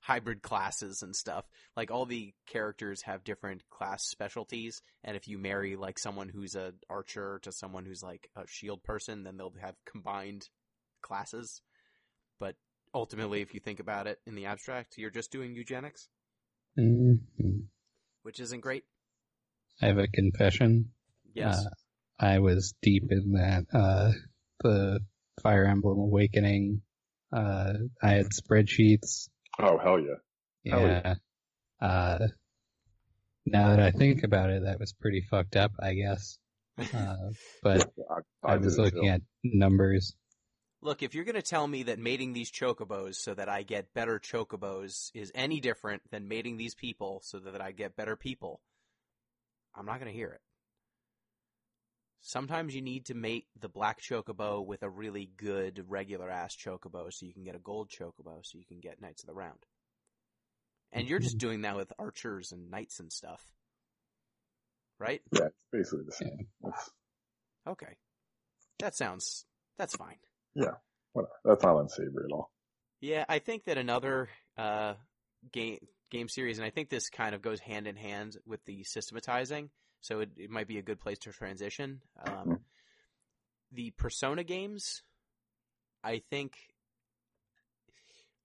hybrid classes and stuff. Like all the characters have different class specialties, and if you marry like someone who's an archer to someone who's like a shield person, then they'll have combined classes. But ultimately, if you think about it in the abstract, you're just doing eugenics, which isn't great. I have a confession. Yes. I was deep in that, the Fire Emblem Awakening. I had spreadsheets. Oh, hell yeah. Yeah. Now that I think about it, that was pretty fucked up, I guess. But I was looking at numbers. Look, if you're going to tell me that mating these chocobos so that I get better chocobos is any different than mating these people so that I get better people, I'm not going to hear it. Sometimes you need to mate the black chocobo with a really good regular-ass chocobo so you can get a gold chocobo so you can get Knights of the Round. And you're just doing that with archers and knights and stuff. Right? Yeah, it's basically the same. It's, Okay. That's fine. yeah, whatever. That's not unsavory at all. Yeah, I think that another game series, and I think this kind of goes hand in hand with the systematizing, so it might be a good place to transition. The Persona games, I think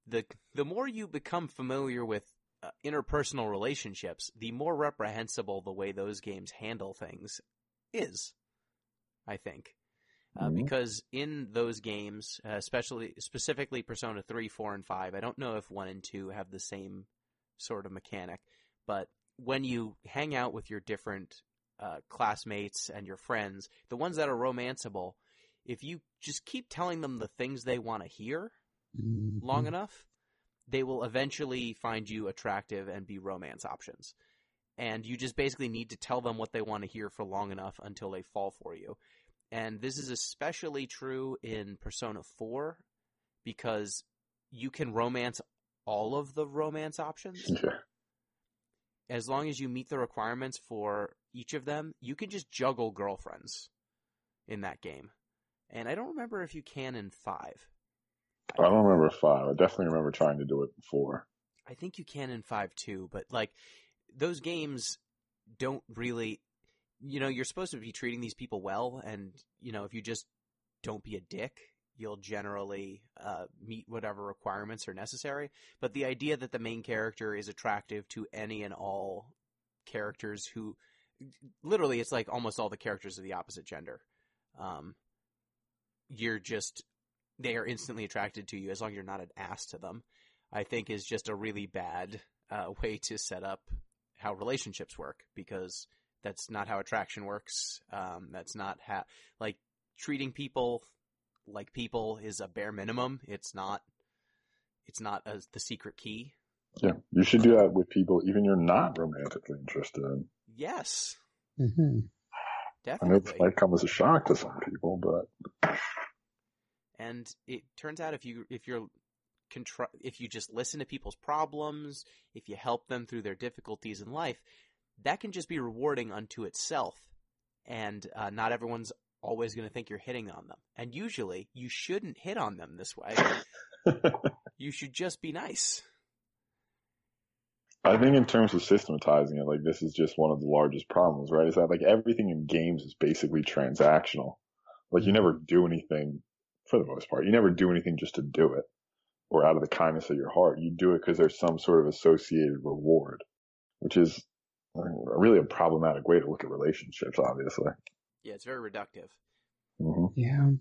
the more you become familiar with interpersonal relationships, the more reprehensible the way those games handle things is, I think. Because in those games, specifically Persona 3, 4, and 5, I don't know if 1 and 2 have the same sort of mechanic, but when you hang out with your different classmates and your friends, the ones that are romanceable, if you just keep telling them the things they want to hear long enough, they will eventually find you attractive and be romance options. And you just basically need to tell them what they want to hear for long enough until they fall for you. And this is especially true in Persona 4 because you can romance all of the romance options. Yeah. As long as you meet the requirements for each of them, you can just juggle girlfriends in that game. And I don't remember if you can in 5. I don't remember 5. I definitely remember trying to do it in 4. I think you can in 5 too, but like those games don't really, you're supposed to be treating these people well, and if you just don't be a dick, you'll generally meet whatever requirements are necessary. But the idea that the main character is attractive to any and all characters who, literally, it's like almost all the characters of the opposite gender. They are instantly attracted to you as long as you're not an ass to them, I think is just a really bad way to set up how relationships work, because that's not how attraction works. That's not how, treating people like people is a bare minimum. It's not the secret key. Yeah, you should do that with people even you're not romantically interested in. Yes. Mm-hmm. I know Definitely. this might come as a shock to some people, but And it turns out if you just listen to people's problems, if you help them through their difficulties in life, that can just be rewarding unto itself. And not everyone's always going to think you're hitting on them. And usually, you shouldn't hit on them this way. You should just be nice. I think in terms of systematizing it, this is just one of the largest problems, right? Is that everything in games is basically transactional. You never do anything, for the most part, you never do anything just to do it or out of the kindness of your heart. You do it because there's some sort of associated reward, which is really a problematic way to look at relationships, obviously. Yeah, it's very reductive. Mm-hmm. Yeah.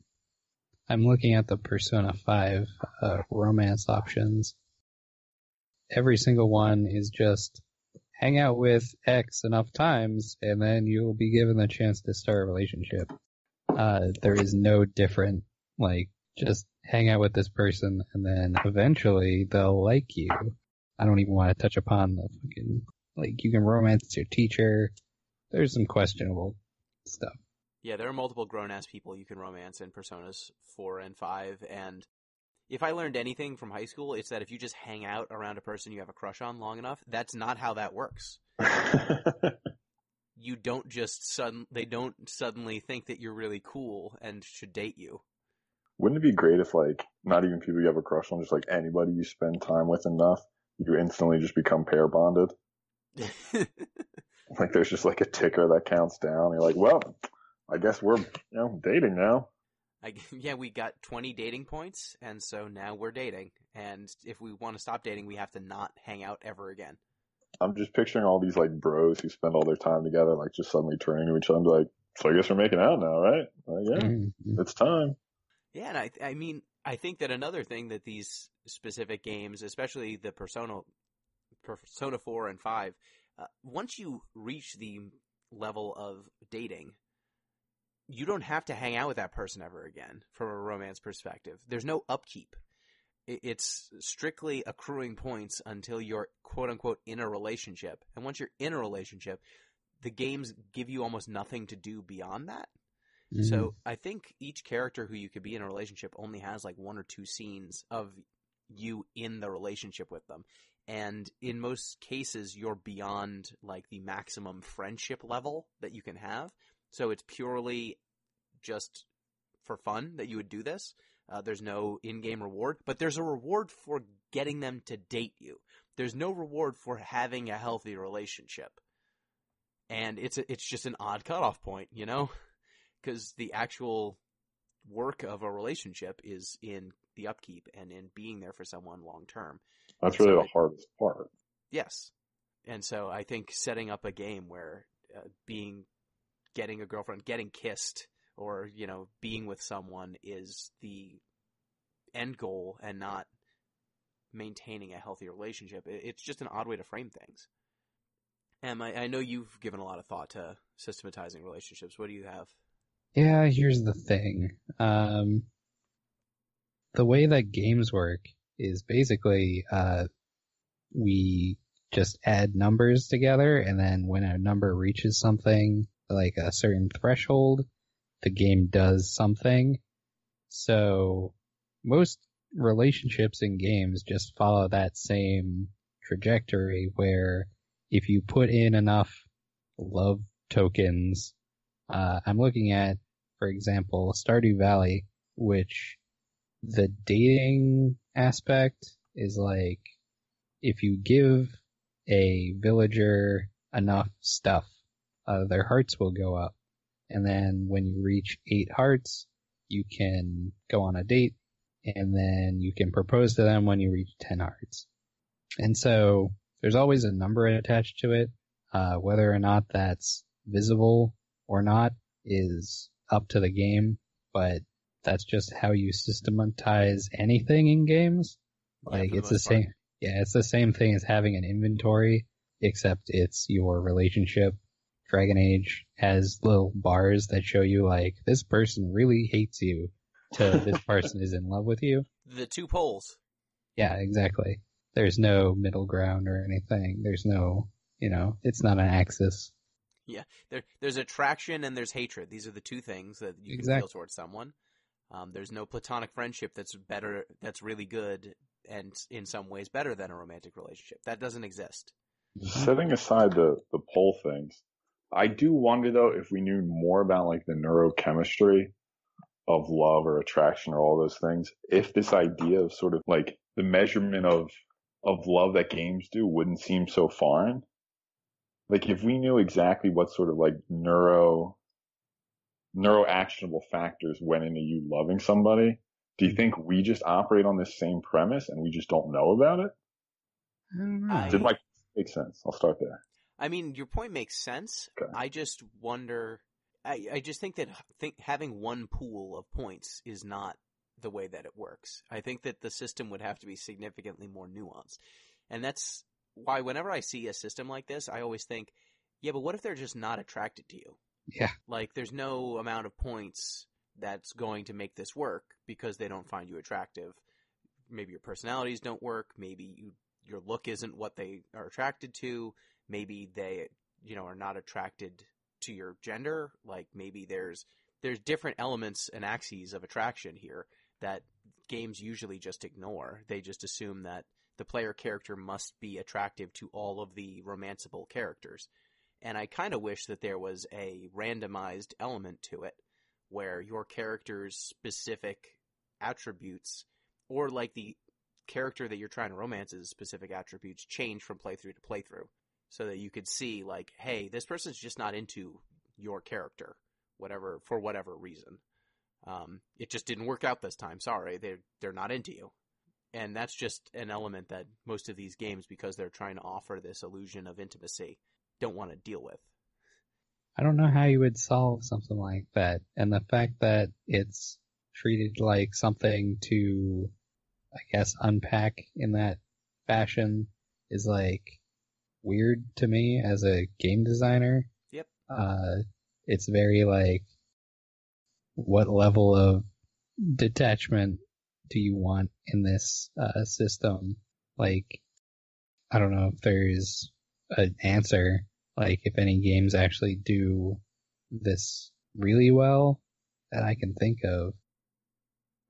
I'm looking at the Persona 5 romance options. Every single one is just hang out with X enough times, and then you'll be given the chance to start a relationship. There is no different, just hang out with this person, and then eventually they'll like you. I don't even want to touch upon the fucking, you can romance your teacher. There's some questionable stuff. Yeah, there are multiple grown-ass people you can romance in Personas 4 and 5, and if I learned anything from high school, it's that if you just hang out around a person you have a crush on long enough, that's not how that works. You don't just they don't suddenly think that you're really cool and should date you. Wouldn't it be great if, not even people you have a crush on, just, anybody you spend time with enough, you instantly just become pair bonded? There's just, a ticker that counts down. You're like, well, I guess we're, dating now. We got 20 dating points, and so now we're dating. And if we want to stop dating, we have to not hang out ever again. I'm just picturing all these, bros who spend all their time together, just suddenly turning to each other and be like, so I guess we're making out now, right? Yeah, It's time. Yeah, and I think that another thing that these specific games, especially the Persona 4 and 5, once you reach the level of dating, you don't have to hang out with that person ever again from a romance perspective. There's no upkeep. It's strictly accruing points until you're quote-unquote in a relationship. And once you're in a relationship, the games give you almost nothing to do beyond that. Mm-hmm. So I think each character who you could be in a relationship only has like 1 or 2 scenes of you in the relationship with them. And in most cases, you're beyond like the maximum friendship level that you can have. So it's purely just for fun that you would do this. There's no in-game reward, but there's a reward for getting them to date you. There's no reward for having a healthy relationship. And it's just an odd cutoff point, you know? Because the actual work of a relationship is in the upkeep and in being there for someone long term. That's really the hardest part. Yes. And so I think setting up a game where getting a girlfriend, getting kissed, or, you know, being with someone is the end goal and not maintaining a healthy relationship. It's just an odd way to frame things. Em, I know you've given a lot of thought to systematizing relationships. What do you have? Yeah, here's the thing. The way that games work is basically we just add numbers together, and then when a number reaches something like a certain threshold, the game does something. So most relationships in games just follow that same trajectory, where if you put in enough love tokens, I'm looking at, for example, Stardew Valley, which the dating aspect is like, if you give a villager enough stuff, their hearts will go up. And then when you reach 8 hearts, you can go on a date, and then you can propose to them when you reach 10 hearts. And so there's always a number attached to it. Whether or not that's visible or not is up to the game, but that's just how you systematize anything in games. Like, it's the same. Yeah, it's the same thing as having an inventory, except it's your relationship. Dragon Age has little bars that show you, like, this person really hates you to this person is in love with you. The 2 poles. Yeah, exactly. There's no middle ground or anything. There's no, you know, it's not an axis. Yeah, there's attraction and there's hatred. These are the 2 things that you can feel towards someone. There's no platonic friendship that's better, that's really good, and in some ways better than a romantic relationship. That doesn't exist. Setting aside the pole things, I do wonder, though, if we knew more about, like, the neurochemistry of love or attraction or all those things, if this idea of sort of, like, the measurement of love that games do wouldn't seem so foreign. Like, if we knew exactly what sort of, like, neuro-actionable factors went into you loving somebody, do you think we just operate on this same premise and we just don't know about it? I don't know. Did my make sense? I'll start there. I mean, your point makes sense. Okay. I just wonder, I just think that having one pool of points is not the way that it works. I think that the system would have to be significantly more nuanced. And that's why whenever I see a system like this, I always think, yeah, but what if they're just not attracted to you? Yeah. Like, there's no amount of points that's going to make this work because they don't find you attractive. Maybe your personalities don't work. Maybe your look isn't what they are attracted to. Maybe they, you know, are not attracted to your gender. Like, maybe there's different elements and axes of attraction here that games usually just ignore. They just assume that the player character must be attractive to all of the romanceable characters. And I kind of wish that there was a randomized element to it where your character's specific attributes, or like the character that you're trying to romance's specific attributes, change from playthrough to playthrough. So that you could see, like, hey, this person's just not into your character, for whatever reason. It just didn't work out this time. Sorry, they're not into you. And that's just an element that most of these games, because they're trying to offer this illusion of intimacy, don't want to deal with. I don't know how you would solve something like that. And the fact that it's treated like something to, I guess, unpack in that fashion is, like, weird to me as a game designer. Yep. It's very, like, what level of detachment do you want in this system? Like, I don't know if there's an answer, like if any games actually do this really well that I can think of.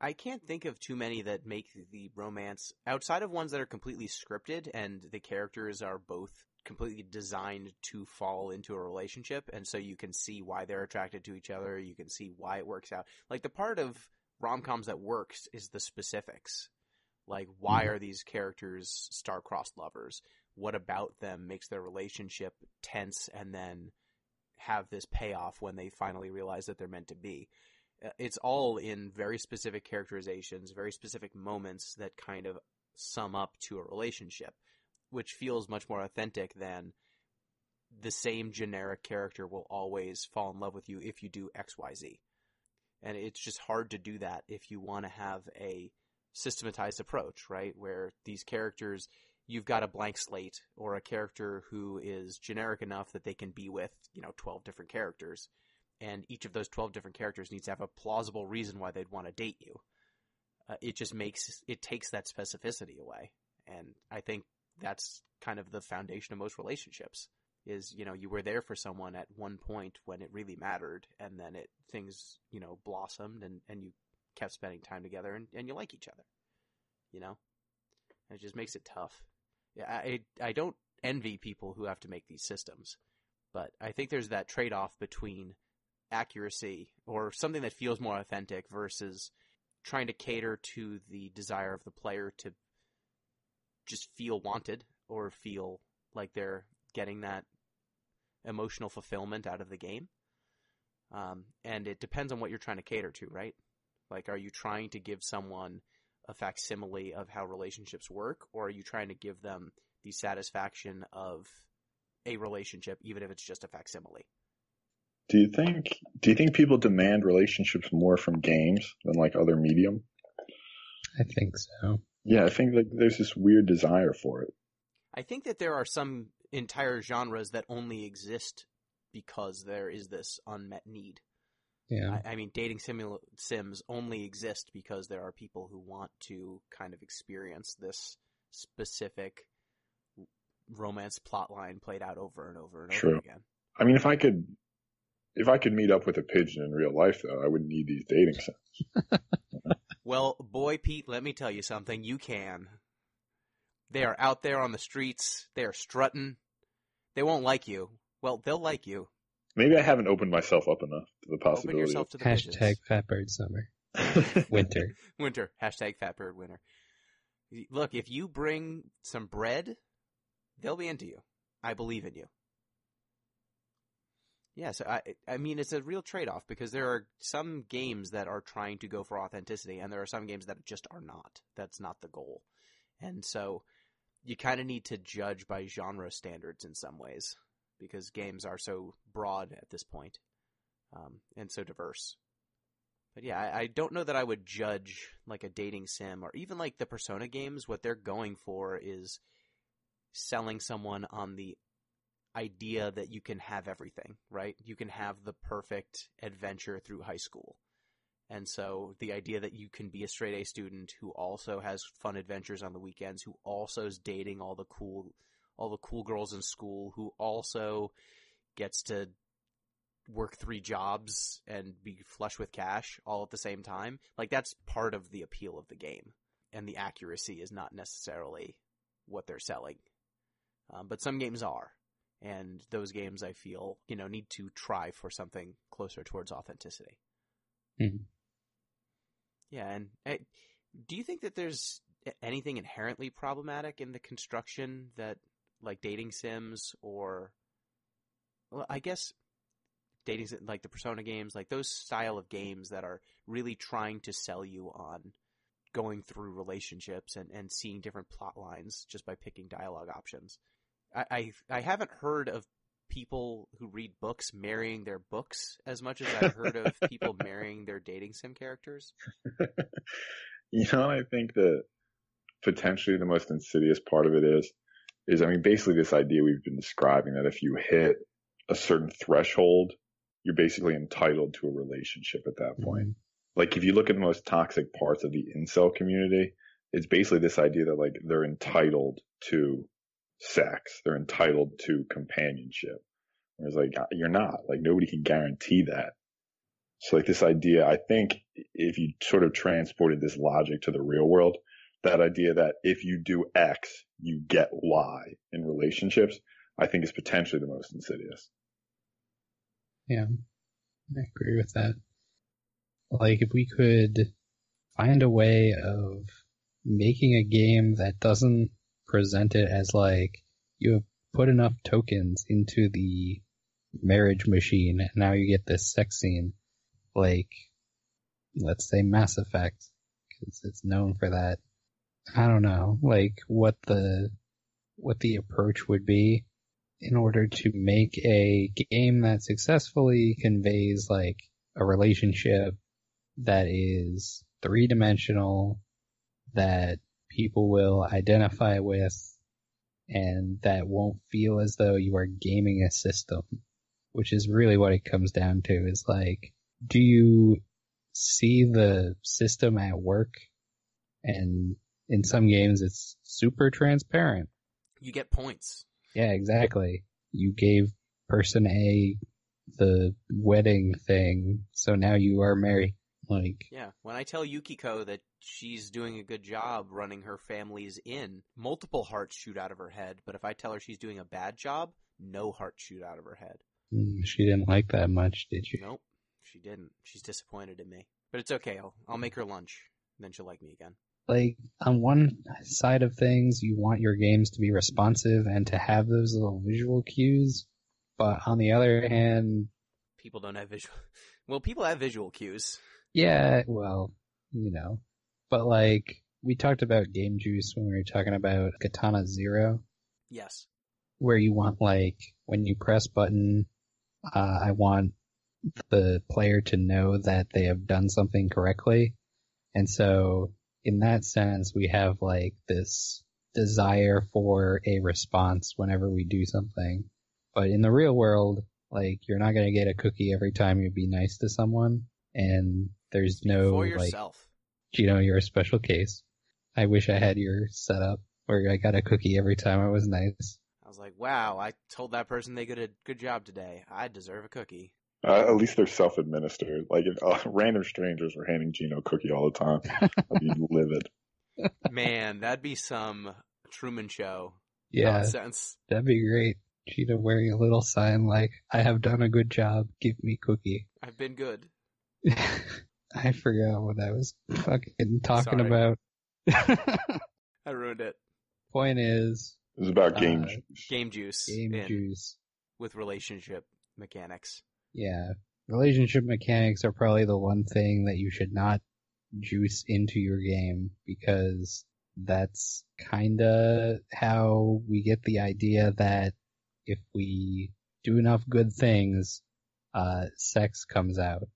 I can't think of too many that make the romance, outside of ones that are completely scripted and the characters are both completely designed to fall into a relationship, and so you can see why they're attracted to each other, you can see why it works out. Like, the part of rom-coms that works is the specifics. Like, why are these characters star-crossed lovers? What about them makes their relationship tense and then have this payoff when they finally realize that they're meant to be? It's all in very specific characterizations, very specific moments that kind of sum up to a relationship, which feels much more authentic than the same generic character will always fall in love with you if you do X, Y, Z. And it's just hard to do that if you want to have a systematized approach, right? Where these characters, you've got a blank slate, or a character who is generic enough that they can be with, 12 different characters. And each of those 12 different characters needs to have a plausible reason why they'd want to date you. It takes that specificity away. And I think that's kind of the foundation of most relationships is, you were there for someone at one point when it really mattered, and then things, blossomed and you kept spending time together and you like each other, It just makes it tough. Yeah, I don't envy people who have to make these systems, but I think there's that trade-off between accuracy or something that feels more authentic versus trying to cater to the desire of the player to just feel wanted or feel like they're getting that emotional fulfillment out of the game. And it depends on what you're trying to cater to, right? Like, are you trying to give someone a facsimile of how relationships work, or are you trying to give them the satisfaction of a relationship, even if it's just a facsimile? Do you think people demand relationships more from games than like other medium? I think so. Yeah, I think like there's this weird desire for it. I think that there are some entire genres that only exist because there is this unmet need. Yeah. I mean, dating sims only exist because there are people who want to kind of experience this specific romance plotline played out over and over and over again. I mean, if I could meet up with a pigeon in real life, though, I wouldn't need these dating sims. Well, boy, Pete, let me tell you something. You can. They are out there on the streets. They are strutting. They won't like you. Well, they'll like you. Maybe I haven't opened myself up enough to the possibility. Open yourself to the Hashtag pigeons. Fatbird Summer. Winter. Winter. Hashtag Fatbird Winter. Look, if you bring some bread, they'll be into you. I believe in you. Yeah, so I mean, it's a real trade-off because there are some games that are trying to go for authenticity, and there are some games that just are not. That's not the goal. And so you kind of need to judge by genre standards in some ways because games are so broad at this point, and so diverse. But yeah, I don't know that I would judge like a dating sim or even like the Persona games. What they're going for is selling someone on the idea that you can have everything, right? You can have the perfect adventure through high school. And so the idea that you can be a straight A student who also has fun adventures on the weekends, who also is dating all the cool girls in school, who also gets to work 3 jobs and be flush with cash all at the same time. Like, that's part of the appeal of the game. And the accuracy is not necessarily what they're selling. But some games are. And those games, I feel, need to try for something closer towards authenticity. Mm-hmm. Yeah, and do you think that there's anything inherently problematic in the construction that, like dating sims or, well, I guess dating like the Persona games, like those style of games that are really trying to sell you on going through relationships and seeing different plot lines just by picking dialogue options? I haven't heard of people who read books marrying their books as much as I've heard of people marrying their dating sim characters. I think that potentially the most insidious part of it is I mean, basically this idea we've been describing that if you hit a certain threshold you're basically entitled to a relationship at that point. Mm-hmm. Like if you look at the most toxic parts of the incel community, it's basically this idea that like they're entitled to sex, they're entitled to companionship. Whereas like you're not, like nobody can guarantee that. So like this idea, I think if you sort of transported this logic to the real world, that idea that if you do X, you get Y in relationships, I think is potentially the most insidious. Yeah, I agree with that. Like if we could find a way of making a game that doesn't present it as like you have put enough tokens into the marriage machine and now you get this sex scene, like let's say Mass Effect, because it's known for that. I don't know, like what the approach would be in order to make a game that successfully conveys like a relationship that is three-dimensional, that people will identify with, and that won't feel as though you are gaming a system, which is really what it comes down to, is like, do you see the system at work? And in some games it's super transparent. You get points. Yeah, exactly. You gave person A the wedding thing, so now you are married. Like, yeah, when I tell Yukiko that she's doing a good job running her family's inn, multiple hearts shoot out of her head. But if I tell her she's doing a bad job, no hearts shoot out of her head. She didn't like that much, did you? Nope, she didn't. She's disappointed in me. But it's okay. I'll make her lunch, and then she'll like me again. Like, on one side of things, you want your games to be responsive and to have those little visual cues, but on the other hand, people don't have visual. Well, people have visual cues. Yeah, well, you know, but like we talked about Game Juice when we were talking about Katana Zero. Yes. Where you want like when you press button, I want the player to know that they have done something correctly, and so in that sense, we have like this desire for a response whenever we do something. But in the real world, like you're not going to get a cookie every time you be nice to someone, and there's no for yourself. Like, you know, you're a special case. I wish I had your setup where I got a cookie every time I was nice. I was like, wow, I told that person they did a good job today. I deserve a cookie. At least they're self-administered. Like if random strangers were handing Gino a cookie all the time, I'd be livid. Man, that'd be some Truman Show nonsense. That'd be great. Gino wearing a little sign like, I have done a good job, give me cookie. I've been good. I forgot what I was fucking talking about. I ruined it. Point is, it was about game juice. Game juice. Game juice. With relationship mechanics. Yeah. Relationship mechanics are probably the one thing that you should not juice into your game, because that's kinda how we get the idea that if we do enough good things, sex comes out.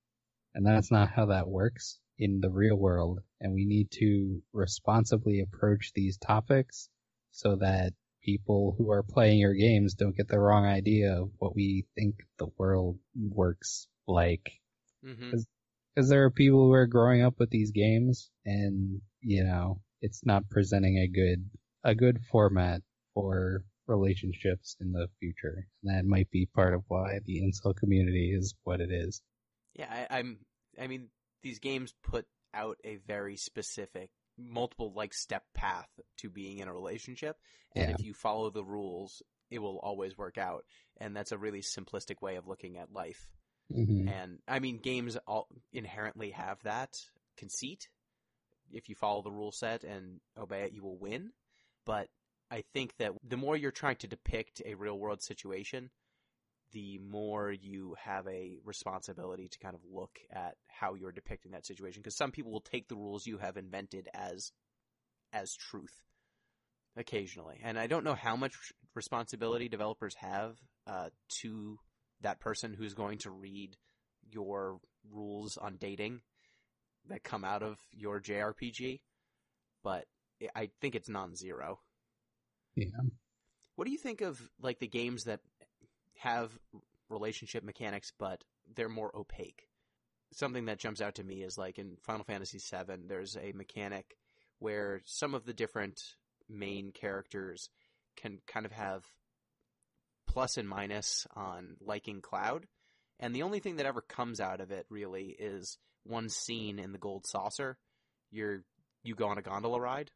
And that's not how that works in the real world. And we need to responsibly approach these topics so that people who are playing your games don't get the wrong idea of what we think the world works like. Because there are people who are growing up with these games, and, you know, it's not presenting a good format for relationships in the future. And that might be part of why the incel community is what it is. Yeah, I mean, these games put out a very specific, multiple like step path to being in a relationship, and if you follow the rules, it will always work out. And that's a really simplistic way of looking at life. Mm-hmm. And I mean, games all inherently have that conceit. If you follow the rule set and obey it, you will win. But I think that the more you're trying to depict a real world situation, the more you have a responsibility to kind of look at how you're depicting that situation. Because some people will take the rules you have invented as truth occasionally. And I don't know how much responsibility developers have to that person who's going to read your rules on dating that come out of your JRPG, but I think it's non-zero. Yeah. What do you think of like the games that have relationship mechanics but they're more opaque. Something that jumps out to me is like in Final Fantasy VII, there's a mechanic where some of the different main characters can kind of have plus and minus on liking Cloud. And the only thing that ever comes out of it really is one scene in the Gold Saucer. You go on a gondola ride,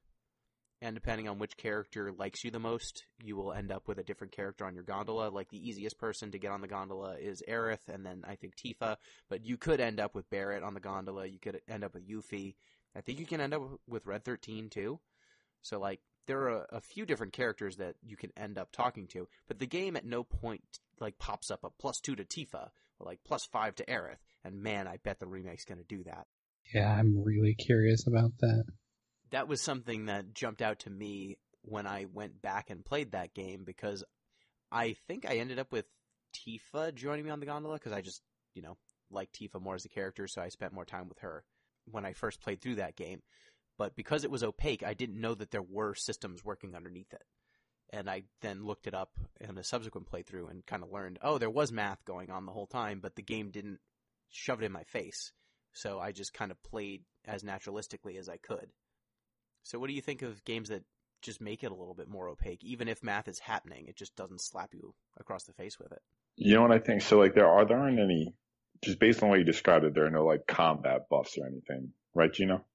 and depending on which character likes you the most, you will end up with a different character on your gondola. Like the easiest person to get on the gondola is Aerith, and then I think Tifa. But you could end up with Barret on the gondola. You could end up with Yuffie. I think you can end up with Red 13 too. So like there are a few different characters that you can end up talking to, but the game at no point like pops up a +2 to Tifa or like +5 to Aerith. And man, I bet the remake's going to do that. Yeah, I'm really curious about that. That was something that jumped out to me when I went back and played that game, because I think I ended up with Tifa joining me on the gondola because I just, liked Tifa more as a character, so I spent more time with her when I first played through that game. But because it was opaque, I didn't know that there were systems working underneath it. And I then looked it up in a subsequent playthrough and kind of learned, there was math going on the whole time, but the game didn't shove it in my face. So I just kind of played as naturalistically as I could. So what do you think of games that just make it a little bit more opaque? Even if math is happening, it just doesn't slap you across the face with it. You know what I think? So like there aren't any, just based on what you described it, there are no like combat buffs or anything, right, Gino?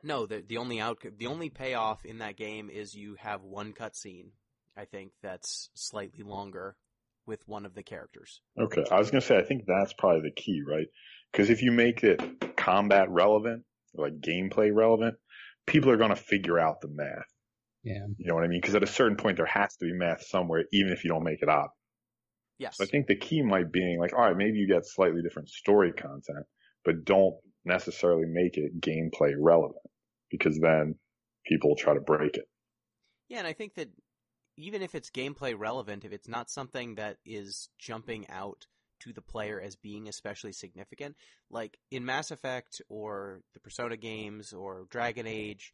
No, the only payoff in that game is you have one cutscene, I think, that's slightly longer with one of the characters. Okay, I was going to say, I think that's probably the key, right? Because if you make it combat relevant, or like gameplay relevant, people are going to figure out the math. Yeah. You know what I mean? Because at a certain point, there has to be math somewhere, even if you don't make it up. Yes. So I think the key might be like, all right, maybe you get slightly different story content, but don't necessarily make it gameplay relevant, because then people try to break it. Yeah, and I think that even if it's gameplay relevant, if it's not something that is jumping out to the player as being especially significant, like in Mass Effect or the Persona games or Dragon Age,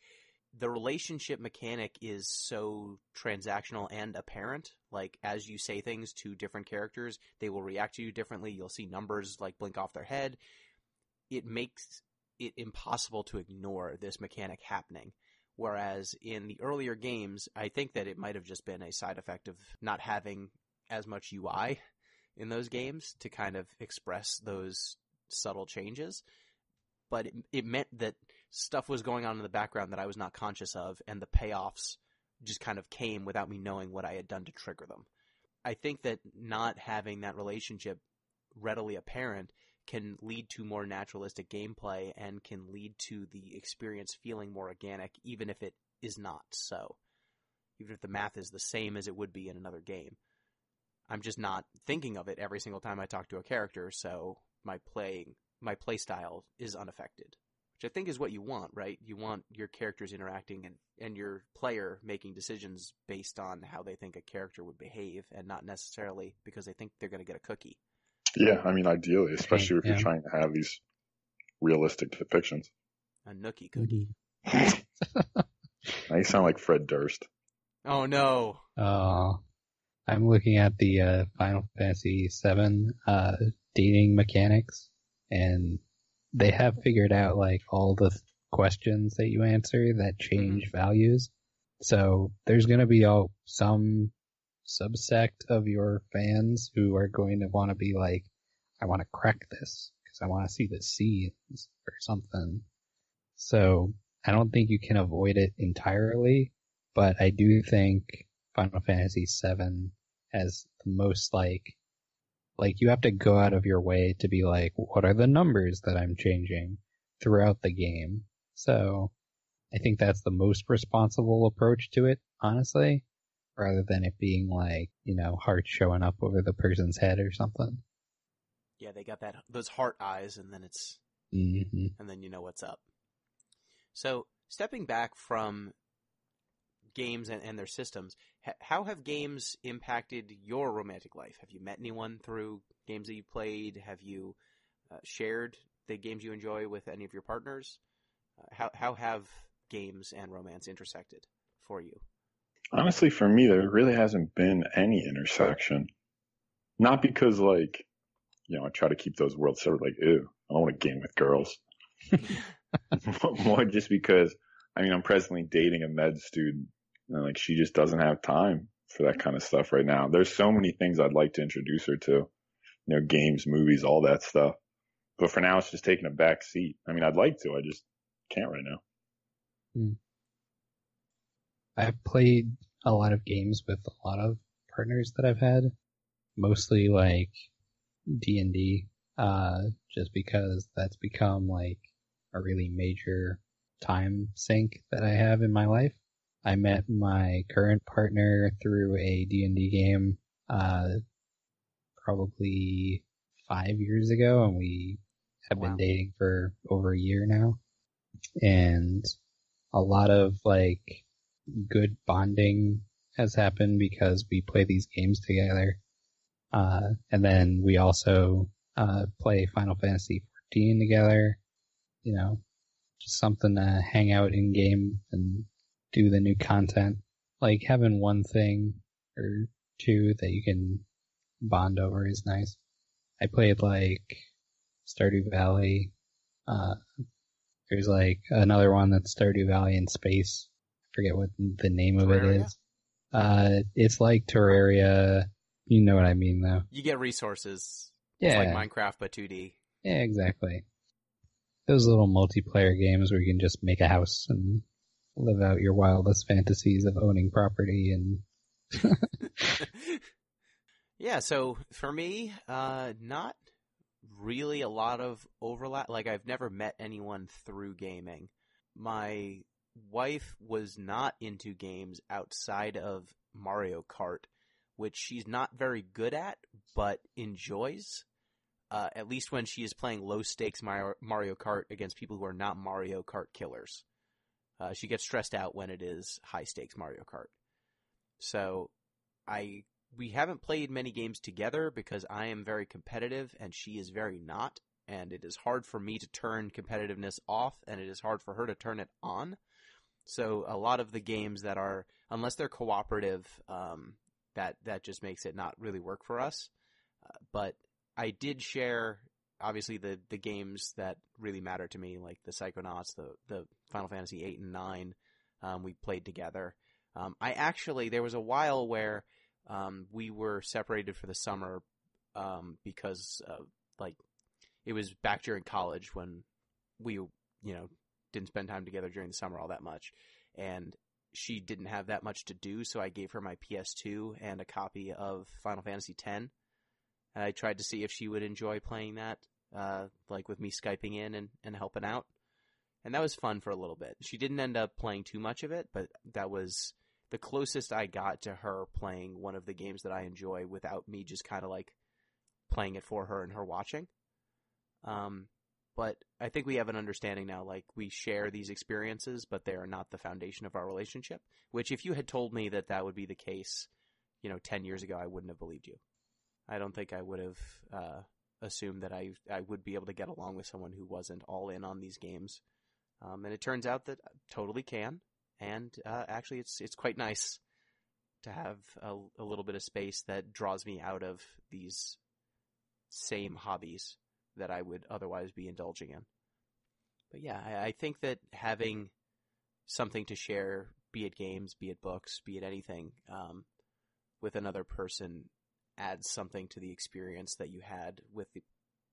the relationship mechanic is so transactional and apparent. Like, as you say things to different characters, they will react to you differently. You'll see numbers like blink off their head. It makes it impossible to ignore this mechanic happening. Whereas in the earlier games, I think that it might have just been a side effect of not having as much UI in those games to kind of express those subtle changes. But it meant that stuff was going on in the background that I was not conscious of, and the payoffs just kind of came without me knowing what I had done to trigger them. I think that not having that relationship readily apparent can lead to more naturalistic gameplay and can lead to the experience feeling more organic, even if it is not so. Even if the math is the same as it would be in another game. I'm just not thinking of it every single time I talk to a character, so my play style is unaffected. Which I think is what you want, right? You want your characters interacting and your player making decisions based on how they think a character would behave, and not necessarily because they think they're going to get a cookie. Yeah, I mean, ideally, especially if you're trying to have these realistic depictions. A nookie cookie. Now you sound like Fred Durst. Oh, no. I'm looking at the Final Fantasy VII dating mechanics, and they have figured out like all the questions that you answer that change values. So there's going to be some subsect of your fans who are going to want to be like, I want to crack this because I want to see the scenes or something. So I don't think you can avoid it entirely, but I do think Final Fantasy VII has the most like you have to go out of your way to be like, what are the numbers that I'm changing throughout the game? So I think that's the most responsible approach to it, honestly, rather than it being like, hearts showing up over the person's head or something. Yeah, they got those heart eyes, and then it's, and then you know what's up. So stepping back from games and their systems, how have games impacted your romantic life? Have you met anyone through games that you played? Have you shared the games you enjoy with any of your partners? How have games and romance intersected for you? Honestly, for me, there really hasn't been any intersection. Not because, I try to keep those worlds separate. Like, ew, I don't want to game with girls. More just because, I'm presently dating a med student, and like she just doesn't have time for that kind of stuff right now. There's so many things I'd like to introduce her to, games, movies, all that stuff. But for now, it's just taking a back seat. I'd like to, I just can't right now. I've played a lot of games with a lot of partners that I've had, mostly like D&D, just because that's become like a really major time sink that I have in my life. I met my current partner through a D&D game, probably 5 years ago, and we have been dating for over a year now. And a lot of like good bonding has happened because we play these games together. And then we also play Final Fantasy XIV together, just something to hang out in game and do the new content. Like having one thing or two that you can bond over is nice. I played like Stardew Valley. There's like another one that's Stardew Valley in space. I forget what the name of it is. It's like Terraria. You know what I mean, though. You get resources. Yeah. It's like Minecraft, but 2D. Yeah, exactly. Those little multiplayer games where you can just make a house and live out your wildest fantasies of owning property and... Yeah, so for me, not really a lot of overlap. Like, I've never met anyone through gaming. My wife was not into games outside of Mario Kart, which she's not very good at, but enjoys, at least when she is playing low-stakes Mario Kart against people who are not Mario Kart killers. She gets stressed out when it is high-stakes Mario Kart. So we haven't played many games together because I am very competitive and she is very not, and it is hard for me to turn competitiveness off, and it is hard for her to turn it on. So a lot of the games that are, unless they're cooperative, that just makes it not really work for us. But I did share, obviously, the games that really matter to me, like the Psychonauts, the Final Fantasy 8 and 9, we played together. There was a while where we were separated for the summer because, it was back during college when we, didn't spend time together during the summer all that much. And she didn't have that much to do, so I gave her my PS2 and a copy of Final Fantasy X. And I tried to see if she would enjoy playing that, with me Skyping in and helping out. And that was fun for a little bit. She didn't end up playing too much of it, but that was the closest I got to her playing one of the games that I enjoy without me just kind of playing it for her and her watching. But I think we have an understanding now, we share these experiences, but they are not the foundation of our relationship, which if you had told me that would be the case, 10 years ago, I wouldn't have believed you. I don't think I would have assumed that I would be able to get along with someone who wasn't all in on these games. And it turns out that I totally can. And actually, it's quite nice to have a little bit of space that draws me out of these same hobbies that I would otherwise be indulging in. But yeah, I think that having something to share, be it games, be it books, be it anything, with another person adds something to the experience that you had with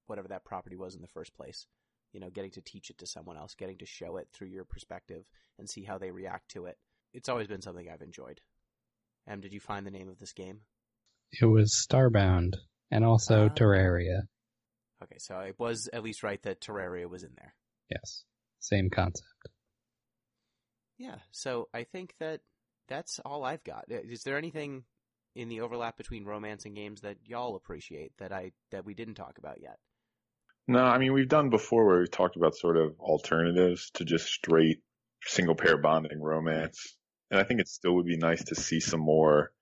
whatever that property was in the first place. Getting to teach it to someone else, getting to show it through your perspective and see how they react to it. It's always been something I've enjoyed. Did you find the name of this game? It was Starbound and also Terraria. Okay, so I was at least right that Terraria was in there. Yes, same concept. Yeah, so I think that's all I've got. Is there anything in the overlap between romance and games that y'all appreciate that we didn't talk about yet? No, we've done before where we've talked about sort of alternatives to just straight single pair bonding romance. And I think it still would be nice to see some more,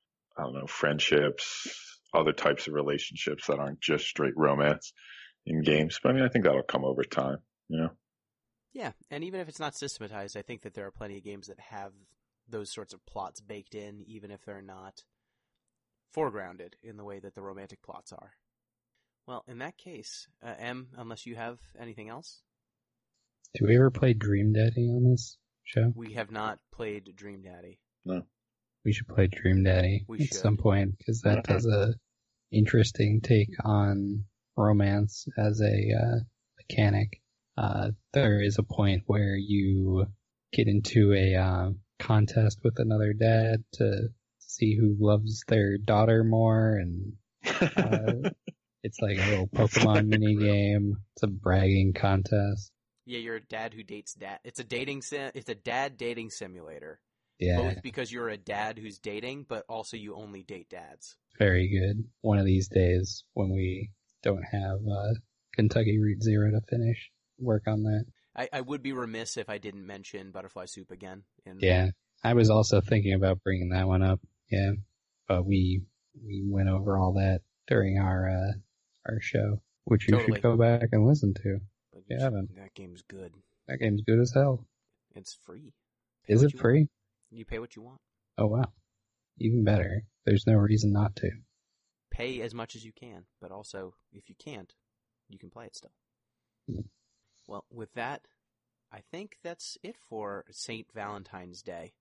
friendships, other types of relationships that aren't just straight romance in games. But I think that'll come over time, Yeah, and even if it's not systematized, I think that there are plenty of games that have those sorts of plots baked in, even if they're not foregrounded in the way that the romantic plots are. Well, in that case, M, unless you have anything else? Do we ever play Dream Daddy on this show? We have not played Dream Daddy. No. We should play Dream Daddy We some should. point, because that does a interesting take on romance as a mechanic. There is a point where you get into a contest with another dad to see who loves their daughter more, and it's like a little Pokemon mini game. It's a bragging contest. Yeah, you're a dad who dates dad. It's a dad dating simulator. Yeah, Both because you're a dad who's dating, but also you only date dads. very good. One of these days, when we don't have Kentucky Route Zero to finish, work on that. I would be remiss if I didn't mention Butterfly Soup again. Yeah, I was also thinking about bringing that one up. Yeah, but we went over all that during our show, which you Totally. should go back and listen to. But You haven't. that game's good. That game's good as hell. It's free. Pay Is what it you free? want. You pay what you want. Oh wow, even better. There's no reason not to. Pay as much as you can, but also, if you can't, you can play it still. Hmm. Well, with that, I think that's it for St. Valentine's Day.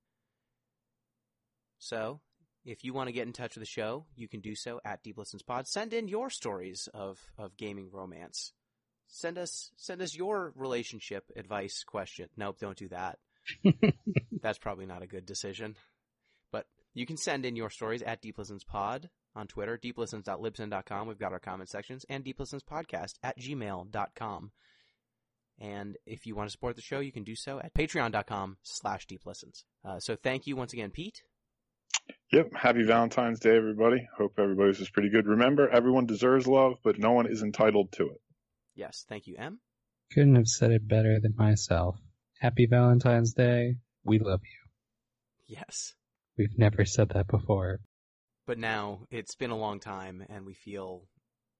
So, if you want to get in touch with the show, you can do so at Deep Listens Pod. Send in your stories of gaming romance. Send us your relationship advice question. Nope, don't do that. That's probably not a good decision. But you can send in your stories at Deep Listens Pod on Twitter, deeplistens.libsyn.com. We've got our comment sections, and deeplistenspodcast@gmail.com. And if you want to support the show, you can do so at patreon.com/deeplistens. So thank you once again, Pete. Yep. Happy Valentine's Day, everybody. Hope everybody's is pretty good. Remember, everyone deserves love, but no one is entitled to it. Yes, thank you, M. Couldn't have said it better than myself. Happy Valentine's Day. We love you. Yes. We've never said that before. But now it's been a long time, and we feel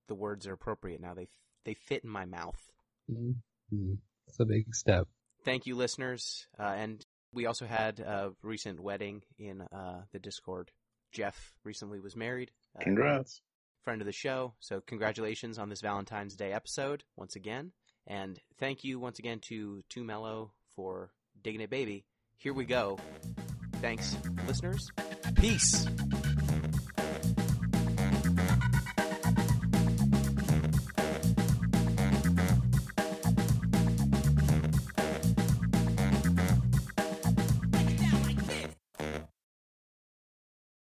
the words are appropriate now. They fit in my mouth. Mm-hmm. It's a big step. Thank you, listeners. And we also had a recent wedding in the Discord. Jeff recently was married. Congrats. Friend of the show. So congratulations on this Valentine's Day episode once again. And thank you once again to Too Mellow for digging it, baby. Here we go. Thanks, listeners. Peace.